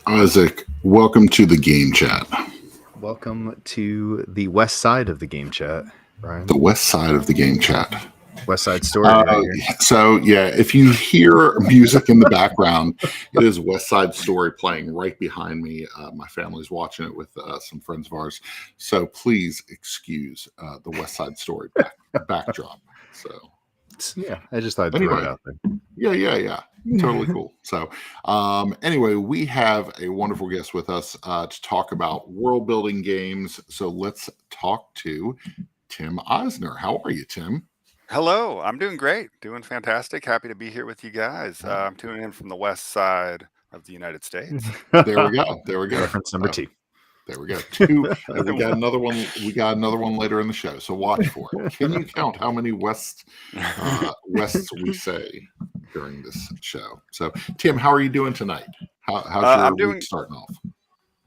Isaac, welcome to the game chat. Welcome to the west side of the game chat, Brian. The west side of the game chat. West Side Story right here. So, yeah, if you hear music in the background, it is West Side Story playing right behind me. My family's watching it with some friends of ours. So please excuse the West Side Story backdrop. So, yeah, I just thought I'd throw it out there. Yeah. Totally cool. So, anyway, we have a wonderful guest with us to talk about world building games. So let's talk to Tim Eisner. How are you, Tim? Hello, I'm doing great, doing fantastic. Happy to be here with you guys. I'm tuning in from the west side of the United States. There we go. Reference number 2. There we go. 2. And we got another one. We got another one later in the show. So watch for it. Can you count how many wests we say during this show? So, Tim, how are you doing tonight? How's your week starting off?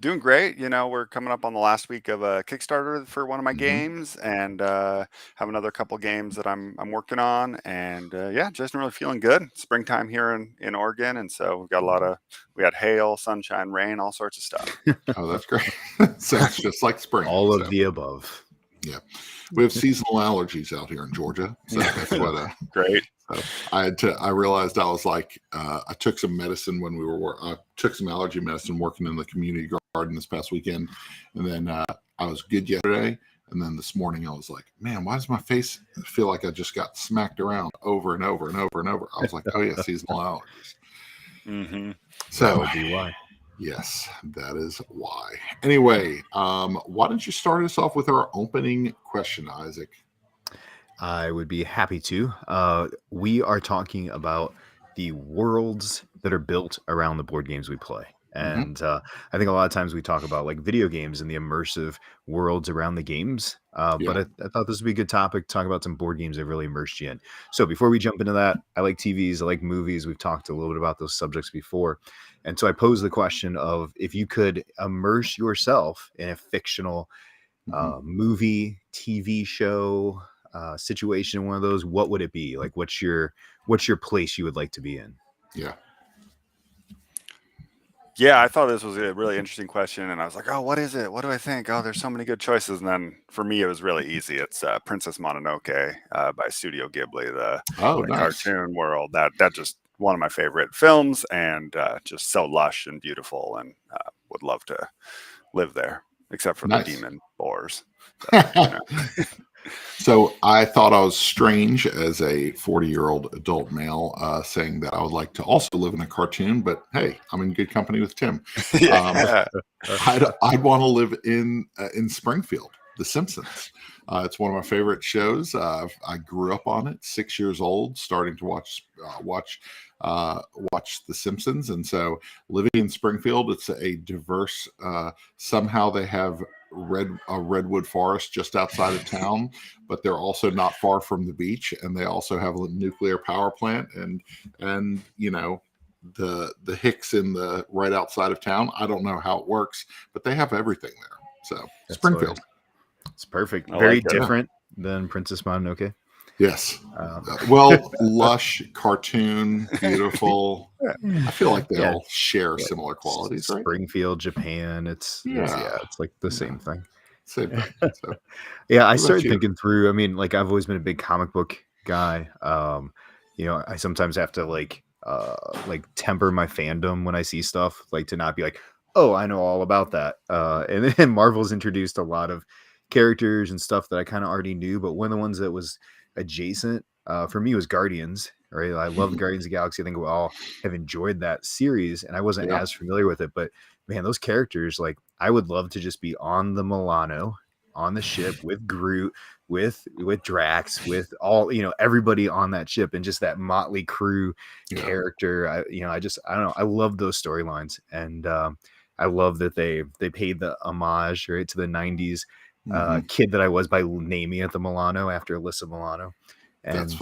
Doing great. You know, we're coming up on the last week of a Kickstarter for one of my games, and have another couple games that I'm working on, and just really feeling good. Springtime here in Oregon, and so we had hail, sunshine, rain, all sorts of stuff. Oh, that's great. Sounds just like spring. All of the above. Yeah, we have seasonal allergies out here in Georgia, so that's what. Great. So I realized I was like, I took some medicine when I took some allergy medicine working in the community garden this past weekend. And then I was good yesterday. And then this morning I was like, man, why does my face feel like I just got smacked around over and over and over and over? I was like, oh yeah, seasonal allergies. Mm-hmm. So that would be why. Yes, that is why. Anyway, why don't you start us off with our opening question, Isaac? I would be happy to. We are talking about the worlds that are built around the board games we play. And I think a lot of times we talk about like video games and the immersive worlds around the games. But I thought this would be a good topic to talk about some board games that really immersed you in. So before we jump into that, I like TVs, I like movies. We've talked a little bit about those subjects before. And so I posed the question of if you could immerse yourself in a fictional movie, TV show, situation, one of those, what would it be? Like what's your place you would like to be in? Yeah, I thought this was a really interesting question, and I was like, oh, what is it? What do I think? Oh, there's so many good choices. And then for me, it was really easy. It's Princess Mononoke by Studio Ghibli, the cartoon world. That just one of my favorite films, and just so lush and beautiful, and would love to live there, except for the demon boars. So I thought I was strange as a 40-year-old adult male saying that I would like to also live in a cartoon, but hey, I'm in good company with Tim. I'd want to live in Springfield, The Simpsons. It's one of my favorite shows. I grew up on it, 6 years old, starting to watch The Simpsons, and so living in Springfield, it's a diverse. Somehow they have a redwood forest just outside of town, but they're also not far from the beach, and they also have a nuclear power plant, and you know the Hicks in the right outside of town. I don't know how it works, but they have everything there. So that's Springfield. It's perfect. Very different than Princess Mononoke. Yes. Well, lush, cartoon, beautiful. I feel like they all share similar qualities, right? Springfield, Japan. It's like the same thing. Same thing. So, I started thinking through. I mean, like I've always been a big comic book guy. I sometimes have to like temper my fandom when I see stuff, like to not be like, oh, I know all about that. And then Marvel's introduced a lot of characters and stuff that I kind of already knew, but one of the ones that was adjacent for me was Guardians, right? I love Guardians of the Galaxy. I think we all have enjoyed that series, and I wasn't as familiar with it, but man, those characters, like I would love to just be on the Milano on the ship with Groot, with Drax, with all, everybody on that ship, and just that motley crew character. I don't know, I love those storylines, and I love that they paid the homage, right, to the 90s kid that I was by naming it the Milano after Alyssa Milano, and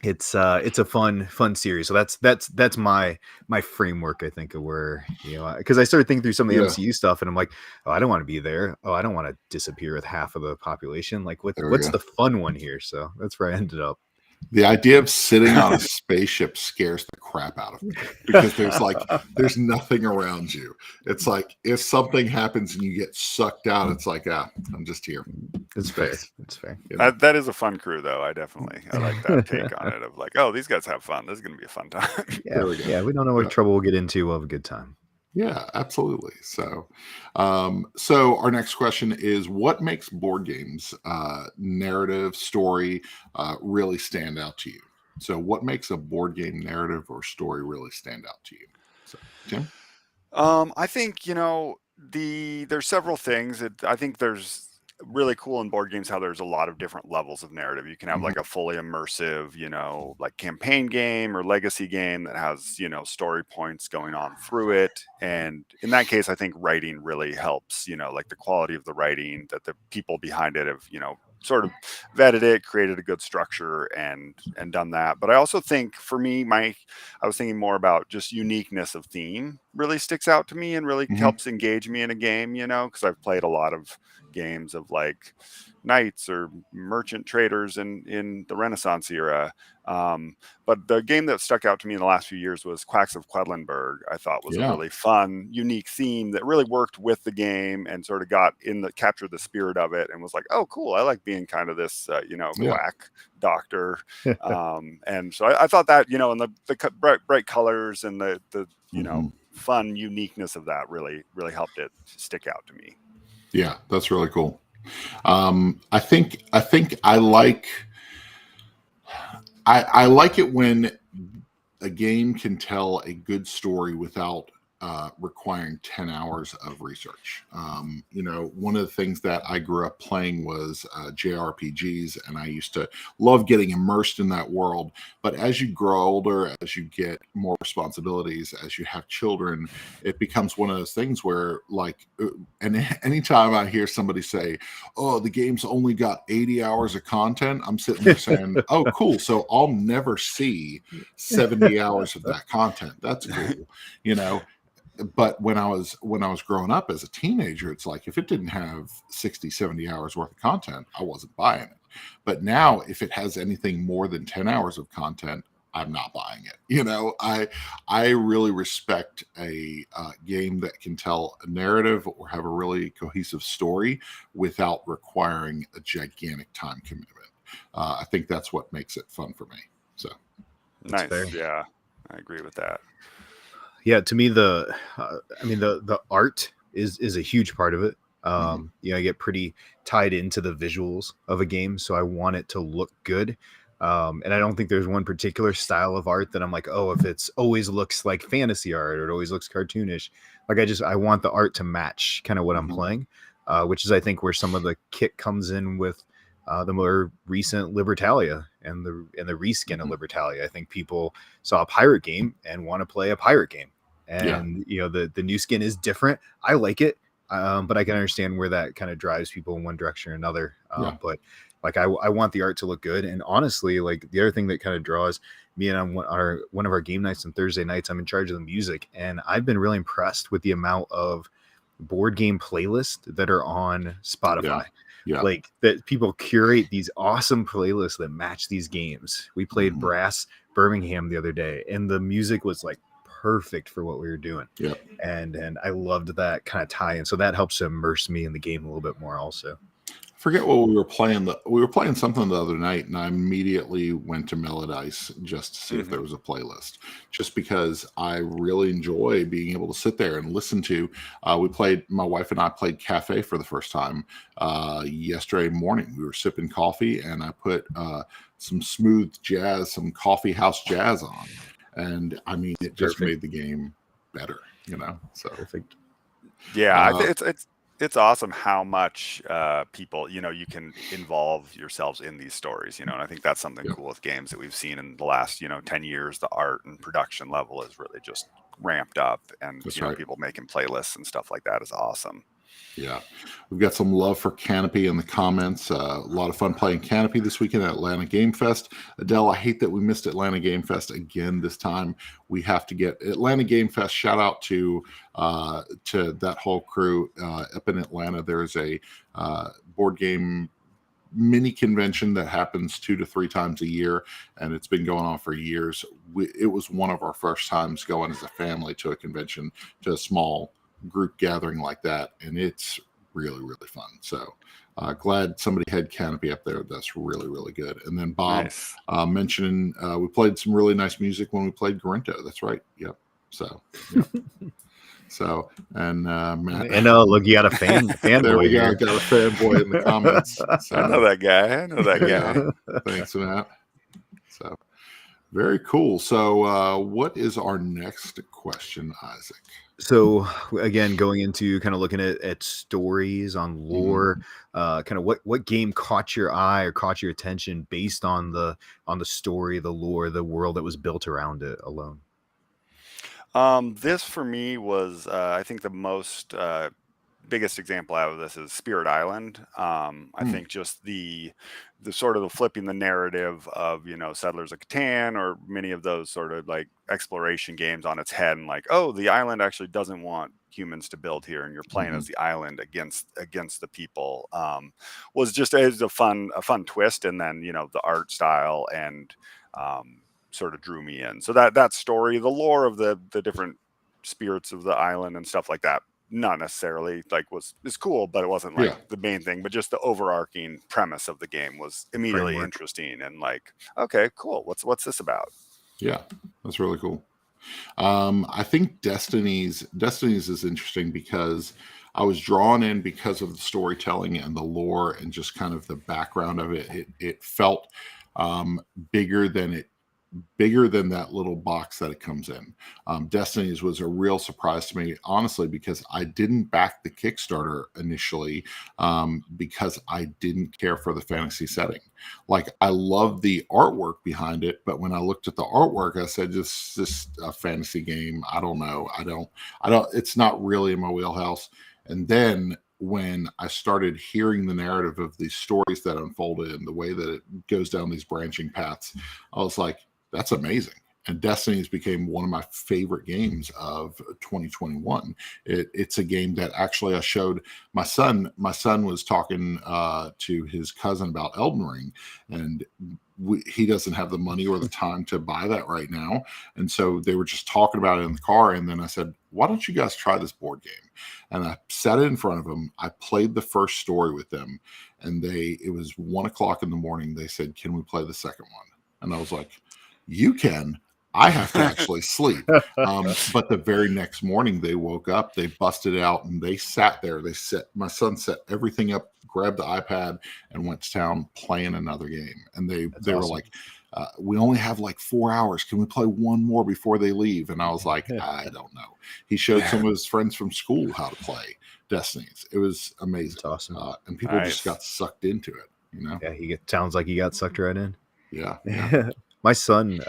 it's a fun series. So that's my framework, I think, of where, because I started thinking through some of the MCU stuff, and I'm like, oh, I don't want to be there. Oh, I don't want to disappear with half of the population. Like, what's the fun one here? So that's where I ended up. The idea of sitting on a spaceship scares the crap out of me because there's nothing around you. It's like if something happens and you get sucked out, it's like, I'm just here. It's fair. It's fair. You know? That is a fun crew, though. I like that take on it of like, oh, these guys have fun. This is going to be a fun time. We don't know what trouble we'll get into. We'll have a good time. Yeah, absolutely. So, so our next question is, what makes board games, narrative, story, really stand out to you? So, what makes a board game narrative or story really stand out to you? So, Tim? I think there's several things. I think there's really cool in board games how there's a lot of different levels of narrative. You can have like a fully immersive, like campaign game or legacy game that has, story points going on through it. And in that case, I think writing really helps, like the quality of the writing, that the people behind it have, sort of vetted it, created a good structure and done that. But I also think for me, I was thinking more about just uniqueness of theme really sticks out to me and really helps engage me in a game, because I've played a lot of games of like knights or merchant traders in the Renaissance era. But the game that stuck out to me in the last few years was Quacks of Quedlinburg. I thought was a really fun, unique theme that really worked with the game and sort of captured the spirit of it and was like, oh, cool. I like being kind of this, quack doctor. And so I thought that, and the bright colors and the fun uniqueness of that really, really helped it stick out to me. Yeah, that's really cool. I think I like it when a game can tell a good story without requiring 10 hours of research. One of the things that I grew up playing was JRPGs, and I used to love getting immersed in that world. But as you grow older, as you get more responsibilities, as you have children, it becomes one of those things where, like, and anytime I hear somebody say, oh, the game's only got 80 hours of content, I'm sitting there saying, oh, cool. So I'll never see 70 hours of that content. That's cool. But when I was growing up as a teenager, it's like if it didn't have 60, 70 hours worth of content, I wasn't buying it. But now if it has anything more than 10 hours of content, I'm not buying it. I really respect a game that can tell a narrative or have a really cohesive story without requiring a gigantic time commitment. I think that's what makes it fun for me. So nice. Fair. Yeah, I agree with that. Yeah, to me, the art is a huge part of it. I get pretty tied into the visuals of a game, so I want it to look good. And I don't think there's one particular style of art that I'm like, oh, if it's always looks like fantasy art or it always looks cartoonish. Like I want the art to match kind of what I'm playing, which is I think where some of the kick comes in with the more recent Libertalia and the reskin of Libertalia. I think people saw a pirate game and want to play a pirate game. And the new skin is different. I like it, but I can understand where that kind of drives people in one direction or another. But like I want the art to look good. And honestly, like the other thing that kind of draws me in on one of our game nights on Thursday nights, I'm in charge of the music, and I've been really impressed with the amount of board game playlists that are on Spotify. Yeah. Like that people curate these awesome playlists that match these games. We played Brass Birmingham the other day, and the music was like perfect for what we were doing. Yeah. And I loved that kind of tie in. So that helps to immerse me in the game a little bit more also. Forget what we were playing. We were playing something the other night, and I immediately went to Melodice just to see if there was a playlist, just because I really enjoy being able to sit there and listen to. My wife and I played Cafe for the first time yesterday morning. We were sipping coffee, and I put some smooth jazz, some coffee house jazz on. And I mean, it just made the game better, So perfect. Yeah, it's awesome how much people, you can involve yourselves in these stories, and I think that's something cool with games that we've seen in the last, 10 years. The art and production level is really just ramped up, and people making playlists and stuff like that is awesome. Yeah, we've got some love for Canopy in the comments. A lot of fun playing Canopy this weekend at Atlanta Game Fest. Adele, I hate that we missed Atlanta Game Fest again this time. We have to get Atlanta Game Fest. Shout out to that whole crew up in Atlanta. There's a board game mini convention that happens 2 to 3 times a year, and it's been going on for years. It was one of our first times going as a family to a convention, to a small group gathering like that, and it's really, really fun. So glad somebody had Canopy up there. That's really, really good. And then Bob mentioning we played some really nice music when we played Garinto. That's right. Yep. So, yep. So, and Matt. And look, you got a fanboy. There we go. Here. Got a fanboy in the comments. So, I know that guy. Yeah. Thanks, Matt. So, very cool. So, what is our next question, Isaac? So again, going into kind of looking at stories on lore, kind of what game caught your eye or caught your attention based on the story, the lore, the world that was built around it alone. This for me was I think the most biggest example out of this is Spirit Island. I think just the sort of the flipping the narrative of, you know, Settlers of Catan or many of those sort of like exploration games on its head, and like, oh, the island actually doesn't want humans to build here, and you're playing as the island against the people, was just as a fun twist. And then, you know, the art style and sort of drew me in. So that story, the lore of the different spirits of the island and stuff like that, not necessarily like is cool, but it wasn't like the main thing. But just the overarching premise of the game was immediately interesting, and like, okay, cool. What's this about? Yeah, that's really cool. I think Destinies is interesting because I was drawn in because of the storytelling and the lore and just kind of the background of it. It felt bigger than that little box that it comes in. Destinies was a real surprise to me, honestly, because I didn't back the Kickstarter initially because I didn't care for the fantasy setting. Like, I love the artwork behind it, but when I looked at the artwork, I said, just a fantasy game. I don't know. I don't, it's not really in my wheelhouse. And then when I started hearing the narrative of these stories that unfolded and the way that it goes down these branching paths, I was like, that's amazing. And Destinies became one of my favorite games of 2021. It's a game that actually I showed my son. My son was talking to his cousin about Elden Ring, and he doesn't have the money or the time to buy that right now. And so they were just talking about it in the car. And then I said, why don't you guys try this board game? And I sat it in front of them. I played the first story with them, and it was 1 o'clock in the morning. They said, can we play the second one? And I was like, you can. I have to actually sleep. But the very next morning they woke up, they busted out, and they sat there. My son set everything up, grabbed the iPad, and went to town playing another game. And they were like, we only have like 4 hours. Can we play one more before they leave? And I was like, I don't know. He showed some of his friends from school how to play Destinies. It was amazing. That's awesome. And people just got sucked into it, you know? Yeah, sounds like he got sucked right in. Yeah. My son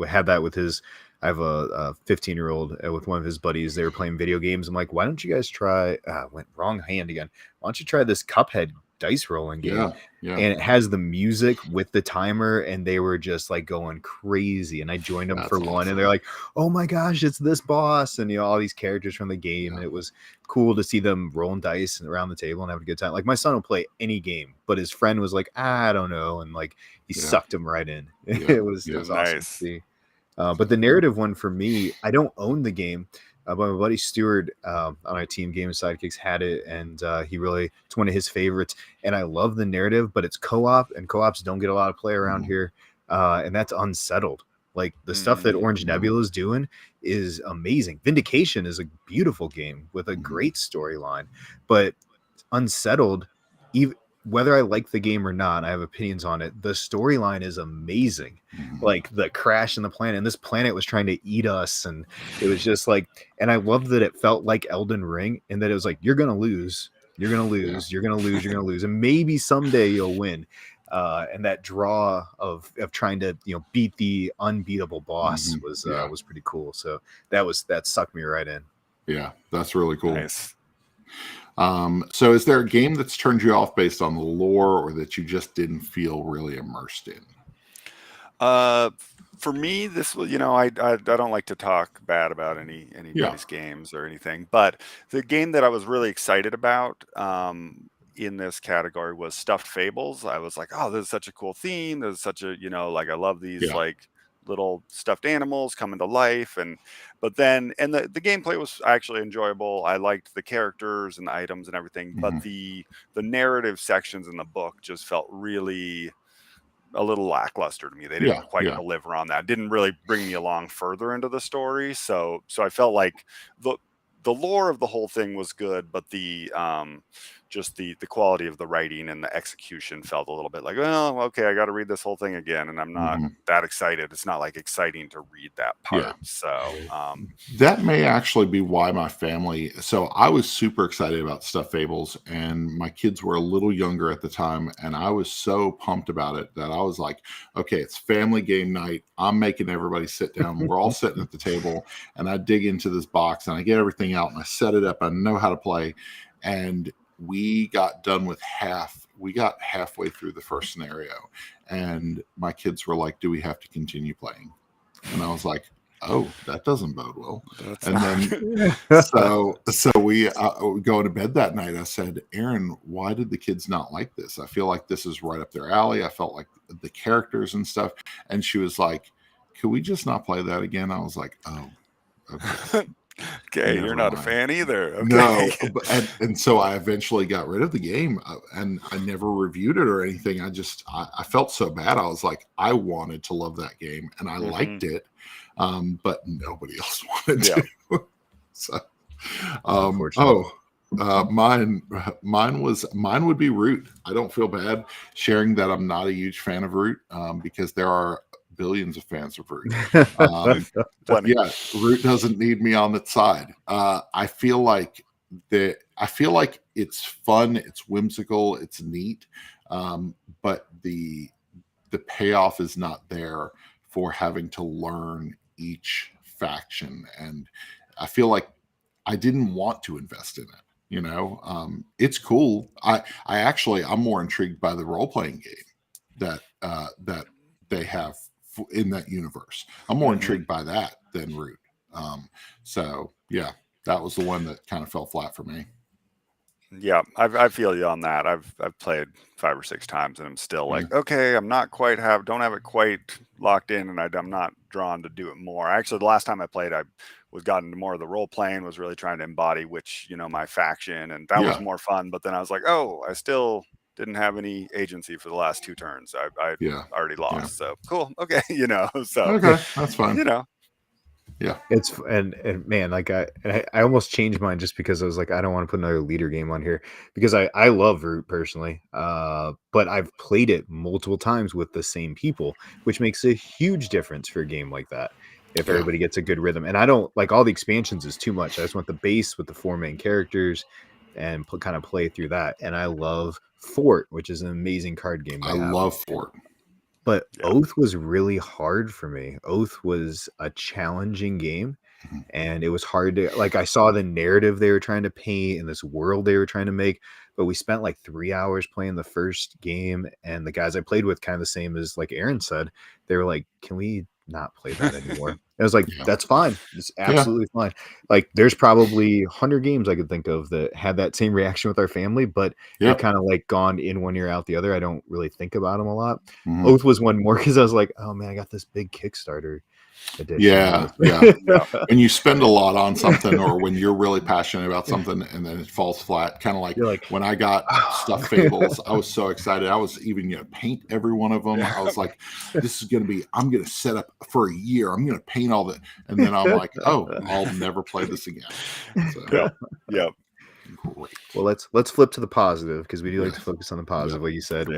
had that with his. I have a 15-year-old with one of his buddies. They were playing video games. I'm like, why don't you guys try? Went wrong hand again. Why don't you try this Cuphead dice rolling game? Yeah. And it has the music with the timer, and they were just like going crazy. And I joined them for one, and they're like, "Oh my gosh, it's this boss!" And all these characters from the game. And it was cool to see them rolling dice around the table and having a good time. Like, my son will play any game, but his friend was like, I don't know, and like he sucked him right in. It was awesome to see. But the narrative one for me, I don't own the game. But my buddy Stuart on our team, Game of Sidekicks, had it, and it's one of his favorites. And I love the narrative, but it's co-op, and co-ops don't get a lot of play around here, and that's Unsettled. Like, the stuff that Orange Nebula is doing is amazing. Vindication is a beautiful game with a great storyline, but Unsettled, even whether I like the game or not, I have opinions on it. The storyline is amazing. Like, the crash in the planet, and this planet was trying to eat us, and it was just like, and I love that it felt like Elden Ring, and that it was like, you're gonna lose, you're gonna lose, you're gonna lose, you're gonna lose, and maybe someday you'll win. And that draw of trying to beat the unbeatable boss was pretty cool. So that sucked me right in. Yeah, that's really cool. Nice. So is there a game that's turned you off based on the lore, or that you just didn't feel really immersed in? For me, this was, I don't like to talk bad about anybody's games or anything, but the game that I was really excited about, in this category was stuffed fables. I was like, oh, this is such a cool theme. This is such a, like I love these like little stuffed animals coming to life. But then the gameplay was actually enjoyable. I liked the characters and the items and everything, but the narrative sections in the book just felt really a little lackluster to me. They didn't quite deliver on that. Didn't really bring me along further into the story. So I felt like the lore of the whole thing was good, but the just the quality of the writing and the execution felt a little bit like, well, okay, I got to read this whole thing again, and I'm not that excited. It's not like exciting to read that part. So that may actually be why my family. So I was super excited about Stuffed Fables, and my kids were a little younger at the time, and I was so pumped about it that I was like, okay, it's family game night. I'm making everybody sit down. We're all sitting at the table, and I dig into this box and I get everything out and I set it up. I know how to play, and we got done with we got halfway through the first scenario, and my kids were like, do we have to continue playing? And I was like, oh, that doesn't bode well. Then so we go to bed that night. I said, Erin, why did the kids not like this? I feel like this is right up their alley. I felt like the characters and stuff. And she was like, could we just not play that again? I was like, oh, okay. Okay, you're not a fan either. Okay. No, and so I eventually got rid of the game, and I never reviewed it or anything. I felt so bad. I was like, I wanted to love that game, and I liked it, but nobody else wanted to. So, mine would be Root. I don't feel bad sharing that I'm not a huge fan of Root, because there are billions of fans of Root. Root doesn't need me on its side. I feel like it's fun, it's whimsical, it's neat, but the payoff is not there for having to learn each faction, and I feel like I didn't want to invest in it. It's cool. I'm more intrigued by the role-playing game that they have in that universe. I'm more intrigued by that than Root. That was the one that kind of fell flat for me. Yeah, I feel you on that. I've played 5 or 6 times, and I'm still like, okay, I'm not quite don't have it quite locked in, and I'm not drawn to do it more. Actually, the last time I played, I got into more of the role playing, was really trying to embody my faction, and that was more fun. But then I was like, oh, I still didn't have any agency for the last 2 turns. I already lost. So cool. Okay, okay, that's fine. Yeah, it's and man, like I almost changed mine just because I was like, I don't want to put another leader game on here, because I love Root personally, but I've played it multiple times with the same people, which makes a huge difference for a game like that if everybody gets a good rhythm. And I don't like all the expansions is too much. I just want the base with the 4 main characters and kind of play through that. And I love Fort, which is an amazing card game. I love Fort. But Oath was really hard for me. Oath was a challenging game, and it was hard to, like, I saw the narrative they were trying to paint and this world they were trying to make, but we spent like 3 hours playing the first game, and the guys I played with, kind of the same as like Aaron said, they were like, can we not play that anymore? I was like, that's fine. It's absolutely fine. Like, there's probably 100 games I could think of that had that same reaction with our family, but they've kind of like gone in one ear out the other. I don't really think about them a lot. Oath was one more because I was like, oh man, I got this big Kickstarter edition. Yeah. When you spend a lot on something, or when you're really passionate about something and then it falls flat, kind of like when I got Stuffed Fables, I was so excited. I was even going to paint every one of them. I was like, this is going to be, I'm going to set up for a year. I'm going to paint all that. And then I'm like, oh, I'll never play this again. So, Great. Well, let's flip to the positive, because we do like to focus on the positive. What you said,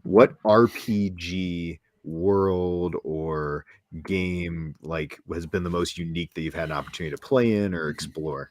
what RPG world or game like has been the most unique that you've had an opportunity to play in or explore?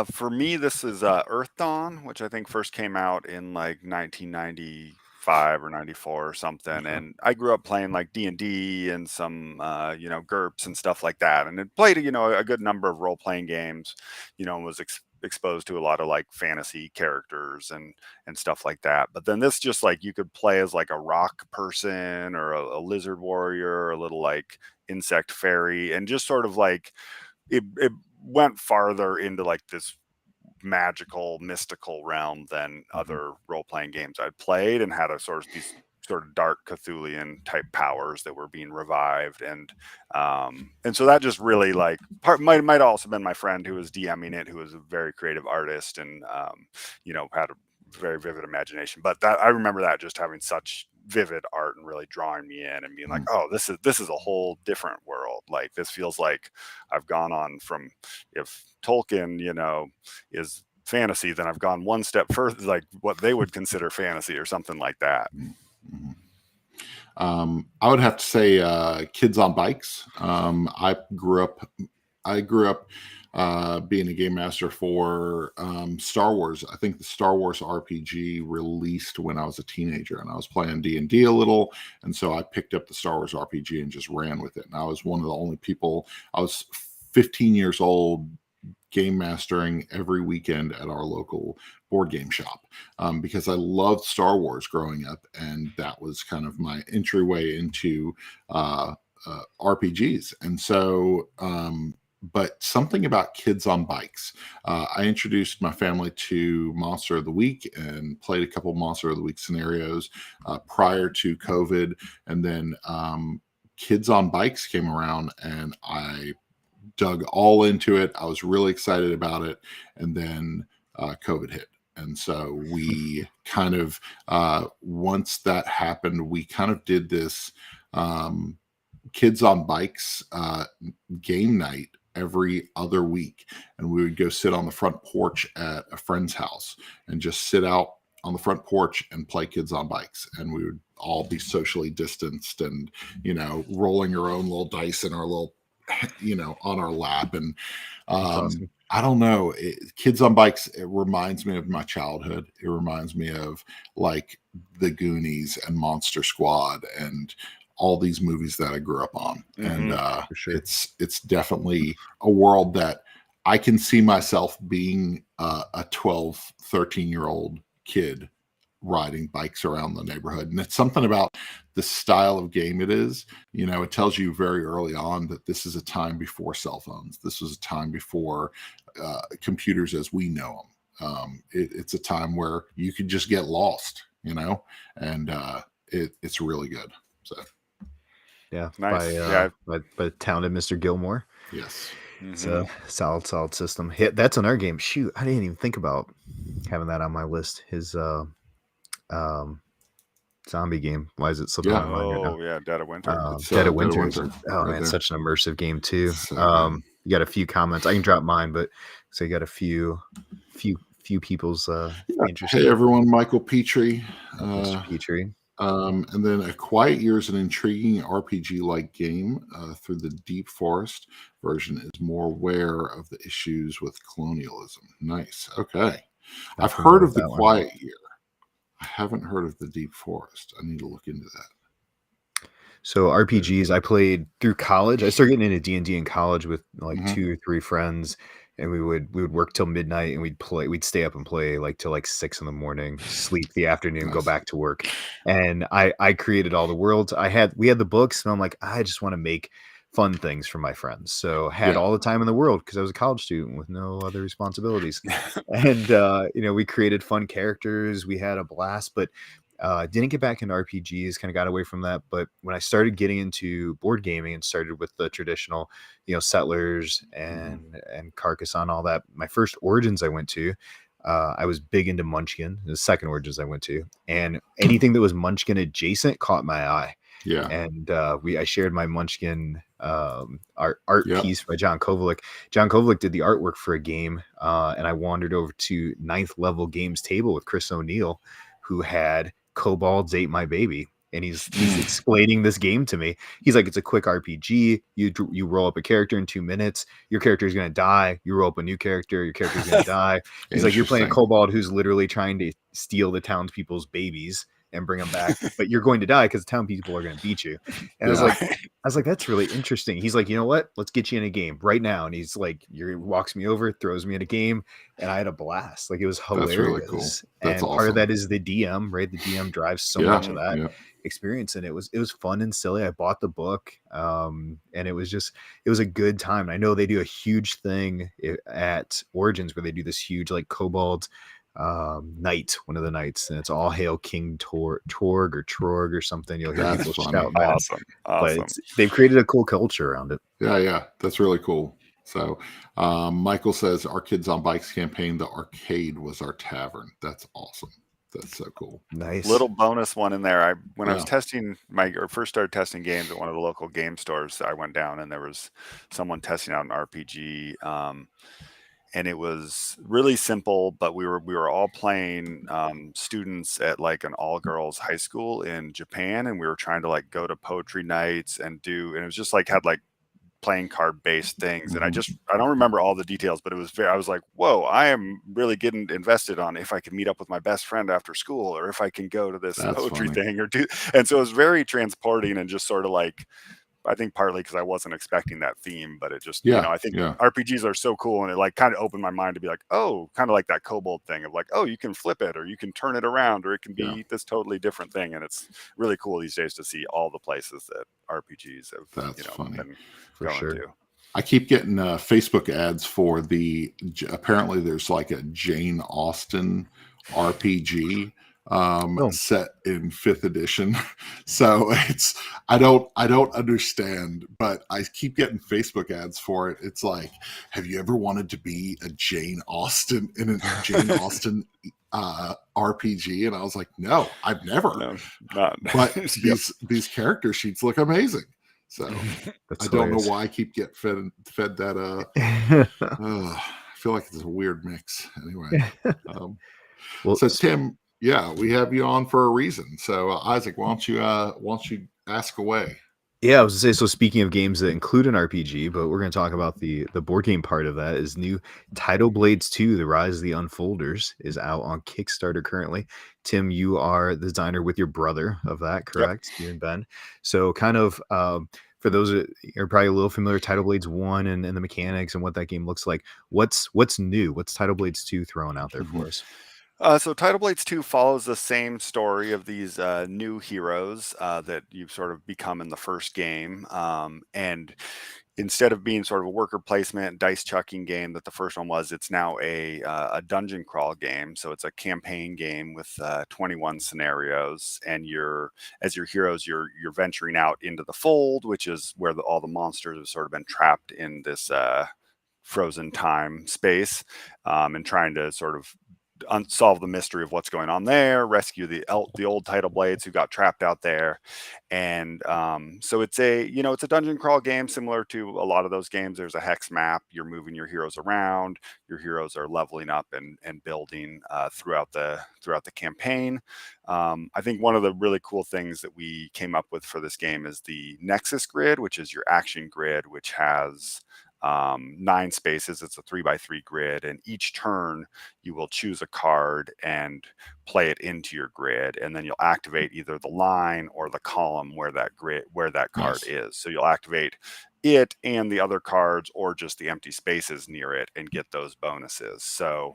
For me, this is Earthdawn, which I think first came out in like 1995 or 94 or something. And I grew up playing like D&D and some GURPS and stuff like that, and it played a good number of role-playing games, and was exposed to a lot of like fantasy characters and stuff like that. But then this just like, you could play as like a rock person or a lizard warrior, or a little like insect fairy, and just sort of like it went farther into like this magical, mystical realm than other role-playing games I'd played, and had a sort of these sort of dark Cthulian type powers that were being revived, and so that just really like might also been my friend who was DMing it, who was a very creative artist, and had a very vivid imagination. But that, I remember that just having such vivid art and really drawing me in and being like, oh, this is a whole different world. Like, this feels like I've gone on from, if Tolkien, is fantasy, then I've gone one step further, like what they would consider fantasy or something like that. I would have to say Kids on Bikes. I grew up being a game master for Star Wars. I think the Star Wars RPG released when I was a teenager, and I was playing D&D a little, and so I picked up the Star Wars RPG and just ran with it. And I was one of the only people. I was 15 years old, game mastering every weekend at our local board game shop, because I loved Star Wars growing up, and that was kind of my entryway into RPGs. And so but something about Kids on Bikes. I introduced my family to Monster of the Week and played a couple Monster of the Week scenarios prior to COVID. And then Kids on Bikes came around, and I dug all into it. I was really excited about it. And then COVID hit. And so we kind of, once that happened, we kind of did this Kids on Bikes game night every other week, and we would go sit on the front porch at a friend's house and just sit out on the front porch and play Kids on Bikes, and we would all be socially distanced and rolling our own little dice in our little on our lap. And awesome. I don't know, Kids on Bikes, it reminds me of my childhood. It reminds me of like the Goonies and Monster Squad and all these movies that I grew up on. And sure. It's definitely a world that I can see myself being a 12, 13-year-old kid riding bikes around the neighborhood. And it's something about the style of game it is. It tells you very early on that this is a time before cell phones. This was a time before computers as we know them. It's a time where you could just get lost, and it's really good. So. Yeah, nice. By the talented Mr. Gilmore. Yes. It's a solid system. That's on our game. Shoot, I didn't even think about having that on my list. His zombie game. Why is it slipping my mind right now? Oh, yeah, Dead of Winter. Dead of Winter. Oh, man, such an immersive game, too. So you got a few comments. I can drop mine, but so you got a few people's interest. Hey, everyone. Michael Petrie. Mr. Petrie. And then A Quiet Year is an intriguing RPG-like game. Through the Deep Forest version is more aware of the issues with colonialism. Nice. Okay. I've heard of The Quiet Year. I haven't heard of the Deep Forest. I need to look into that. So RPGs, I played through college. I started getting into D&D in college with like 2 or 3 friends, and we would work till midnight, and we'd stay up and play like till like 6 a.m, sleep the afternoon, go back to work. And I created all the worlds. We had the books, and I'm like, I just want to make fun things for my friends. So had all the time in the world because I was a college student with no other responsibilities. And we created fun characters. We had a blast, but didn't get back into RPGs, kind of got away from that. But when I started getting into board gaming and started with the traditional, Settlers and Carcassonne, all that, my first Origins I went to, I was big into Munchkin, the second Origins I went to, and anything that was Munchkin adjacent caught my eye. Yeah. And I shared my Munchkin art piece by John Kovalik. John Kovalik did the artwork for a game, and I wandered over to 9th Level Games Table with Chris O'Neill, who had Kobolds Ate My Baby. And he's explaining this game to me. He's like, it's a quick RPG. You roll up a character in 2 minutes. Your character is going to die. You roll up a new character. Your character is going to die. He's like, you're playing a kobold who's literally trying to steal the townspeople's babies and bring them back, but you're going to die because the town people are going to beat you. And I was like, that's really interesting. He's like, you know what? Let's get you in a game right now. And he's like, walks me over, throws me in a game, and I had a blast. Like, it was hilarious. That's really cool. That's awesome. Part of that is the DM, right? The DM drives so much of that experience, and it was fun and silly. I bought the book, and it was a good time. And I know they do a huge thing at Origins where they do this huge like Kobold night, one of the nights, and it's all hail King Torg or Trorg or something. You'll hear people shout that. Awesome. But they've created a cool culture around it. Yeah, that's really cool. So Michael says our Kids on Bikes campaign, the arcade was our tavern. That's awesome. That's so cool. Nice. Little bonus one in there. I was testing first started testing games at one of the local game stores, I went down and there was someone testing out an RPG. And it was really simple, but we were all playing students at like an all-girls high school in Japan, and we were trying to like go to poetry nights and it was just like had like playing card based things. And I don't remember all the details, but I was like, whoa, I am really getting invested on if I can meet up with my best friend after school, or if I can go to this poetry thing and so it was very transporting and just sort of like, I think partly because I wasn't expecting that theme, but it just, I think RPGs are so cool, and it like kind of opened my mind to be like, oh, kind of like that Kobold thing of like, oh, you can flip it, or you can turn it around, or it can be this totally different thing. And it's really cool these days to see all the places that RPGs have been going to. I keep getting Facebook ads for apparently there's like a Jane Austen RPG set in 5th edition. So I don't understand, but I keep getting Facebook ads for it. It's like, have you ever wanted to be a Jane Austen in a Jane Austen RPG? And I was like, no, I've never. No, not. But these character sheets look amazing. So I don't know why I keep getting fed that. I feel like it's a weird mix. Anyway, so Tim. Yeah, we have you on for a reason. So Isaac, why don't you ask away? Yeah, I was gonna say, so speaking of games that include an RPG, but we're gonna talk about the board game part of that, is new Tidal Blades 2, The Rise of the Unfolders, is out on Kickstarter currently. Tim, you are the designer with your brother of that, correct? Yep. You and Ben. So kind of for those that are probably a little familiar with Tidal Blades 1 and the mechanics and what that game looks like, what's new? What's Tidal Blades 2 throwing out there for us? So Tidal Blades 2 follows the same story of these new heroes that you've sort of become in the first game. And instead of being sort of a worker placement, dice chucking game that the first one was, it's now a dungeon crawl game. So it's a campaign game with 21 scenarios. And as your heroes, you're venturing out into the fold, which is where all the monsters have sort of been trapped in this frozen time space, and trying to sort of solve the mystery of what's going on there, rescue the old Tidal Blades who got trapped out there. And so it's a dungeon crawl game similar to a lot of those games. There's a hex map, you're moving your heroes around, your heroes are leveling up and building throughout the campaign. I think one of the really cool things that we came up with for this game is the Nexus Grid, which is your action grid, which has 9 spaces. It's a 3x3 grid, and each turn you will choose a card and play it into your grid, and then you'll activate either the line or the column where that card is. So you'll activate it and the other cards, or just the empty spaces near it, and get those bonuses. So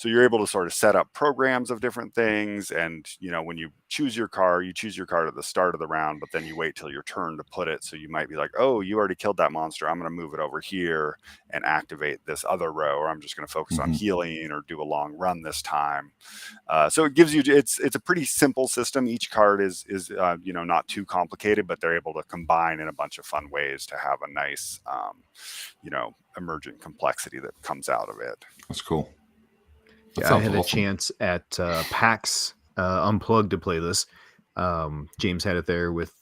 you're able to sort of set up programs of different things, and when you choose your card at the start of the round, but then you wait till your turn to put it. So you might be like, oh, you already killed that monster, I'm going to move it over here and activate this other row, or I'm just going to focus on healing or do a long run this time. So it gives you, it's a pretty simple system. Each card is not too complicated, but they're able to combine in a bunch of fun ways to have a nice emergent complexity that comes out of it. That's cool. I had a chance at PAX Unplugged to play this. James had it there with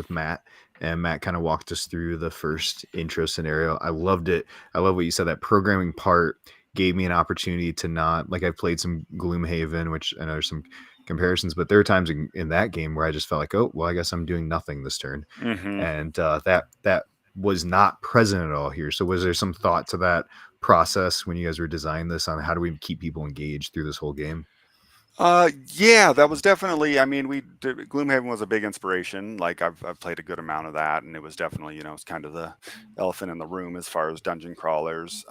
Matt, and Matt kind of walked us through the first intro scenario. I loved it. I love what you said. That programming part gave me an opportunity to not, like, I've played some Gloomhaven, which I know there's some comparisons, but there are times in that game where I just felt like, oh, well, I guess I'm doing nothing this turn. And that was not present at all here. So was there some thought to that process when you guys were designing this on how do we keep people engaged through this whole game? Yeah, that was definitely. I mean, Gloomhaven was a big inspiration. Like I've played a good amount of that, and it was definitely, it's kind of the elephant in the room as far as dungeon crawlers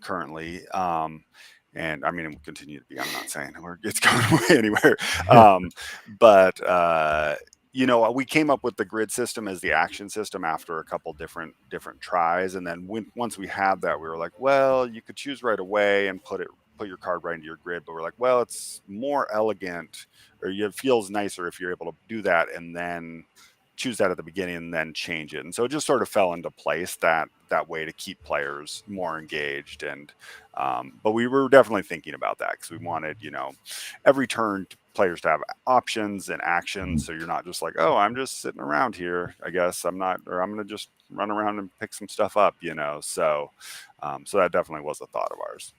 currently. And I mean, it will continue to be. I'm not saying it's going away anywhere. But we came up with the grid system as the action system after a couple different tries, and then once we had that, we were like, well, you could choose right away and put your card right into your grid, but we're like, well, it's more elegant, or it feels nicer if you're able to do that and then choose that at the beginning and then change it. And so it just sort of fell into place that way to keep players more engaged. And but we were definitely thinking about that because we wanted, every turn players to have options and actions, so you're not just like, oh, I'm just sitting around here, I guess I'm not, or I'm gonna just run around and pick some stuff up, so that definitely was a thought of ours.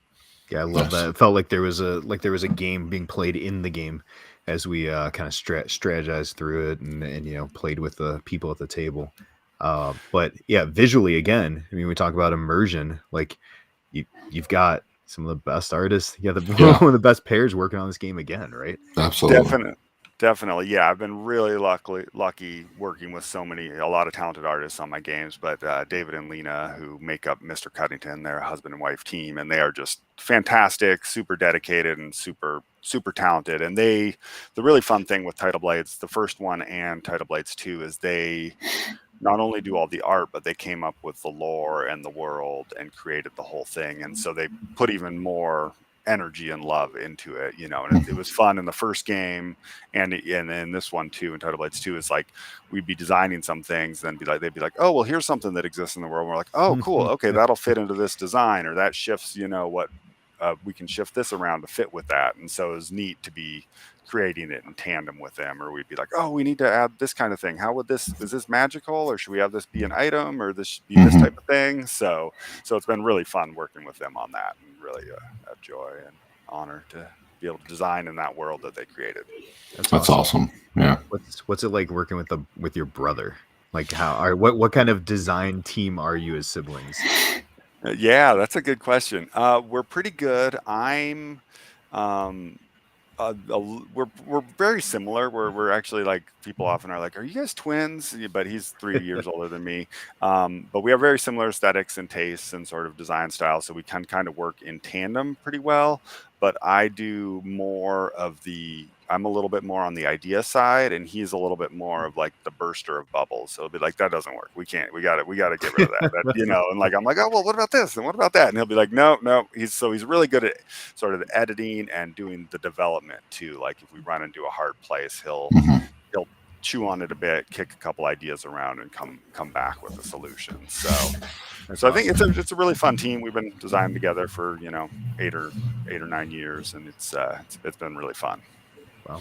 Yeah, I love that. It felt like there was a game being played in the game as we kind of strategized through it and played with the people at the table. But yeah, visually again, I mean, we talk about immersion. Like you've got some of the best artists. Yeah, one of the best pairs working on this game again, right? Absolutely. Definitely. Yeah, I've been really lucky working with a lot of talented artists on my games, but David and Lena, who make up Mr. Cuddington, they're a husband and wife team, and they are just fantastic, super dedicated, and super talented. And the really fun thing with Tidal Blades, the first one and Tidal Blades 2, is they not only do all the art, but they came up with the lore and the world and created the whole thing. And so they put even more energy and love into it, and it was fun in the first game, and in this one too, in Tidal Blades 2, is like we'd be designing some things, and they'd be like, oh, well, here's something that exists in the world, and we're like, oh, cool, okay, that'll fit into this design, or that shifts, what we can shift this around to fit with that. And so it was neat to be creating it in tandem with them, or we'd be like, oh, we need to add this kind of thing, is this magical, or should we have this be an item, or this should be this type of thing. So it's been really fun working with them on that, and really a joy and honor to be able to design in that world that they created. That's awesome. Yeah. What's it like working with your brother? Like what kind of design team are you as siblings? Yeah, that's a good question. We're pretty good. I'm we're very similar. We're actually, like, people often are like, are you guys twins? But he's 3 years older than me. But we have very similar aesthetics and tastes and sort of design styles, so we can kind of work in tandem pretty well. But I do more of I'm a little bit more on the idea side, and he's a little bit more of like the burster of bubbles. So it'll be like, that doesn't work. We got to get rid of that. And like, I'm like, oh, well, what about this? And what about that? And he'll be like, no. He's really good at sort of the editing and doing the development too. Like if we run into a hard place, he'll chew on it a bit, kick a couple ideas around, and come back with a solution. So I think it's a really fun team. We've been designing together for 8 or 9 years, and it's been really fun. Wow.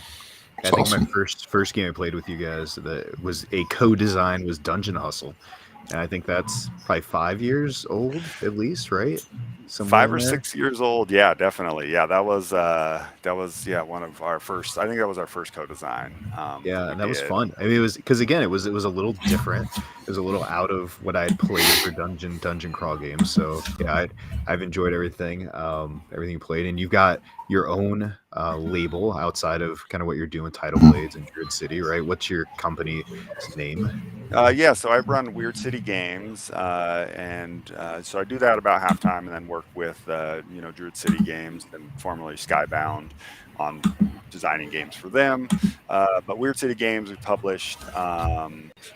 I think my first game I played with you guys that was a co-design was Dungeon Hustle. And I think that's probably 5 years old at least, right? Somewhere 5 or 6 years old. Yeah, definitely. Yeah, that was one of our first. I think that was our first co-design. And that was fun. I mean, it was because again, it was a little different. It was a little out of what I had played for dungeon crawl games. So yeah, I've enjoyed everything you played, and you've got your own label outside of kind of what you're doing with Tidal Blades and Druid City, right? What's your company's name? So I run Weird City Games, and so I do that about halftime, and then work with Druid City Games, and formerly Skybound, on designing games for them. But Weird City Games, we published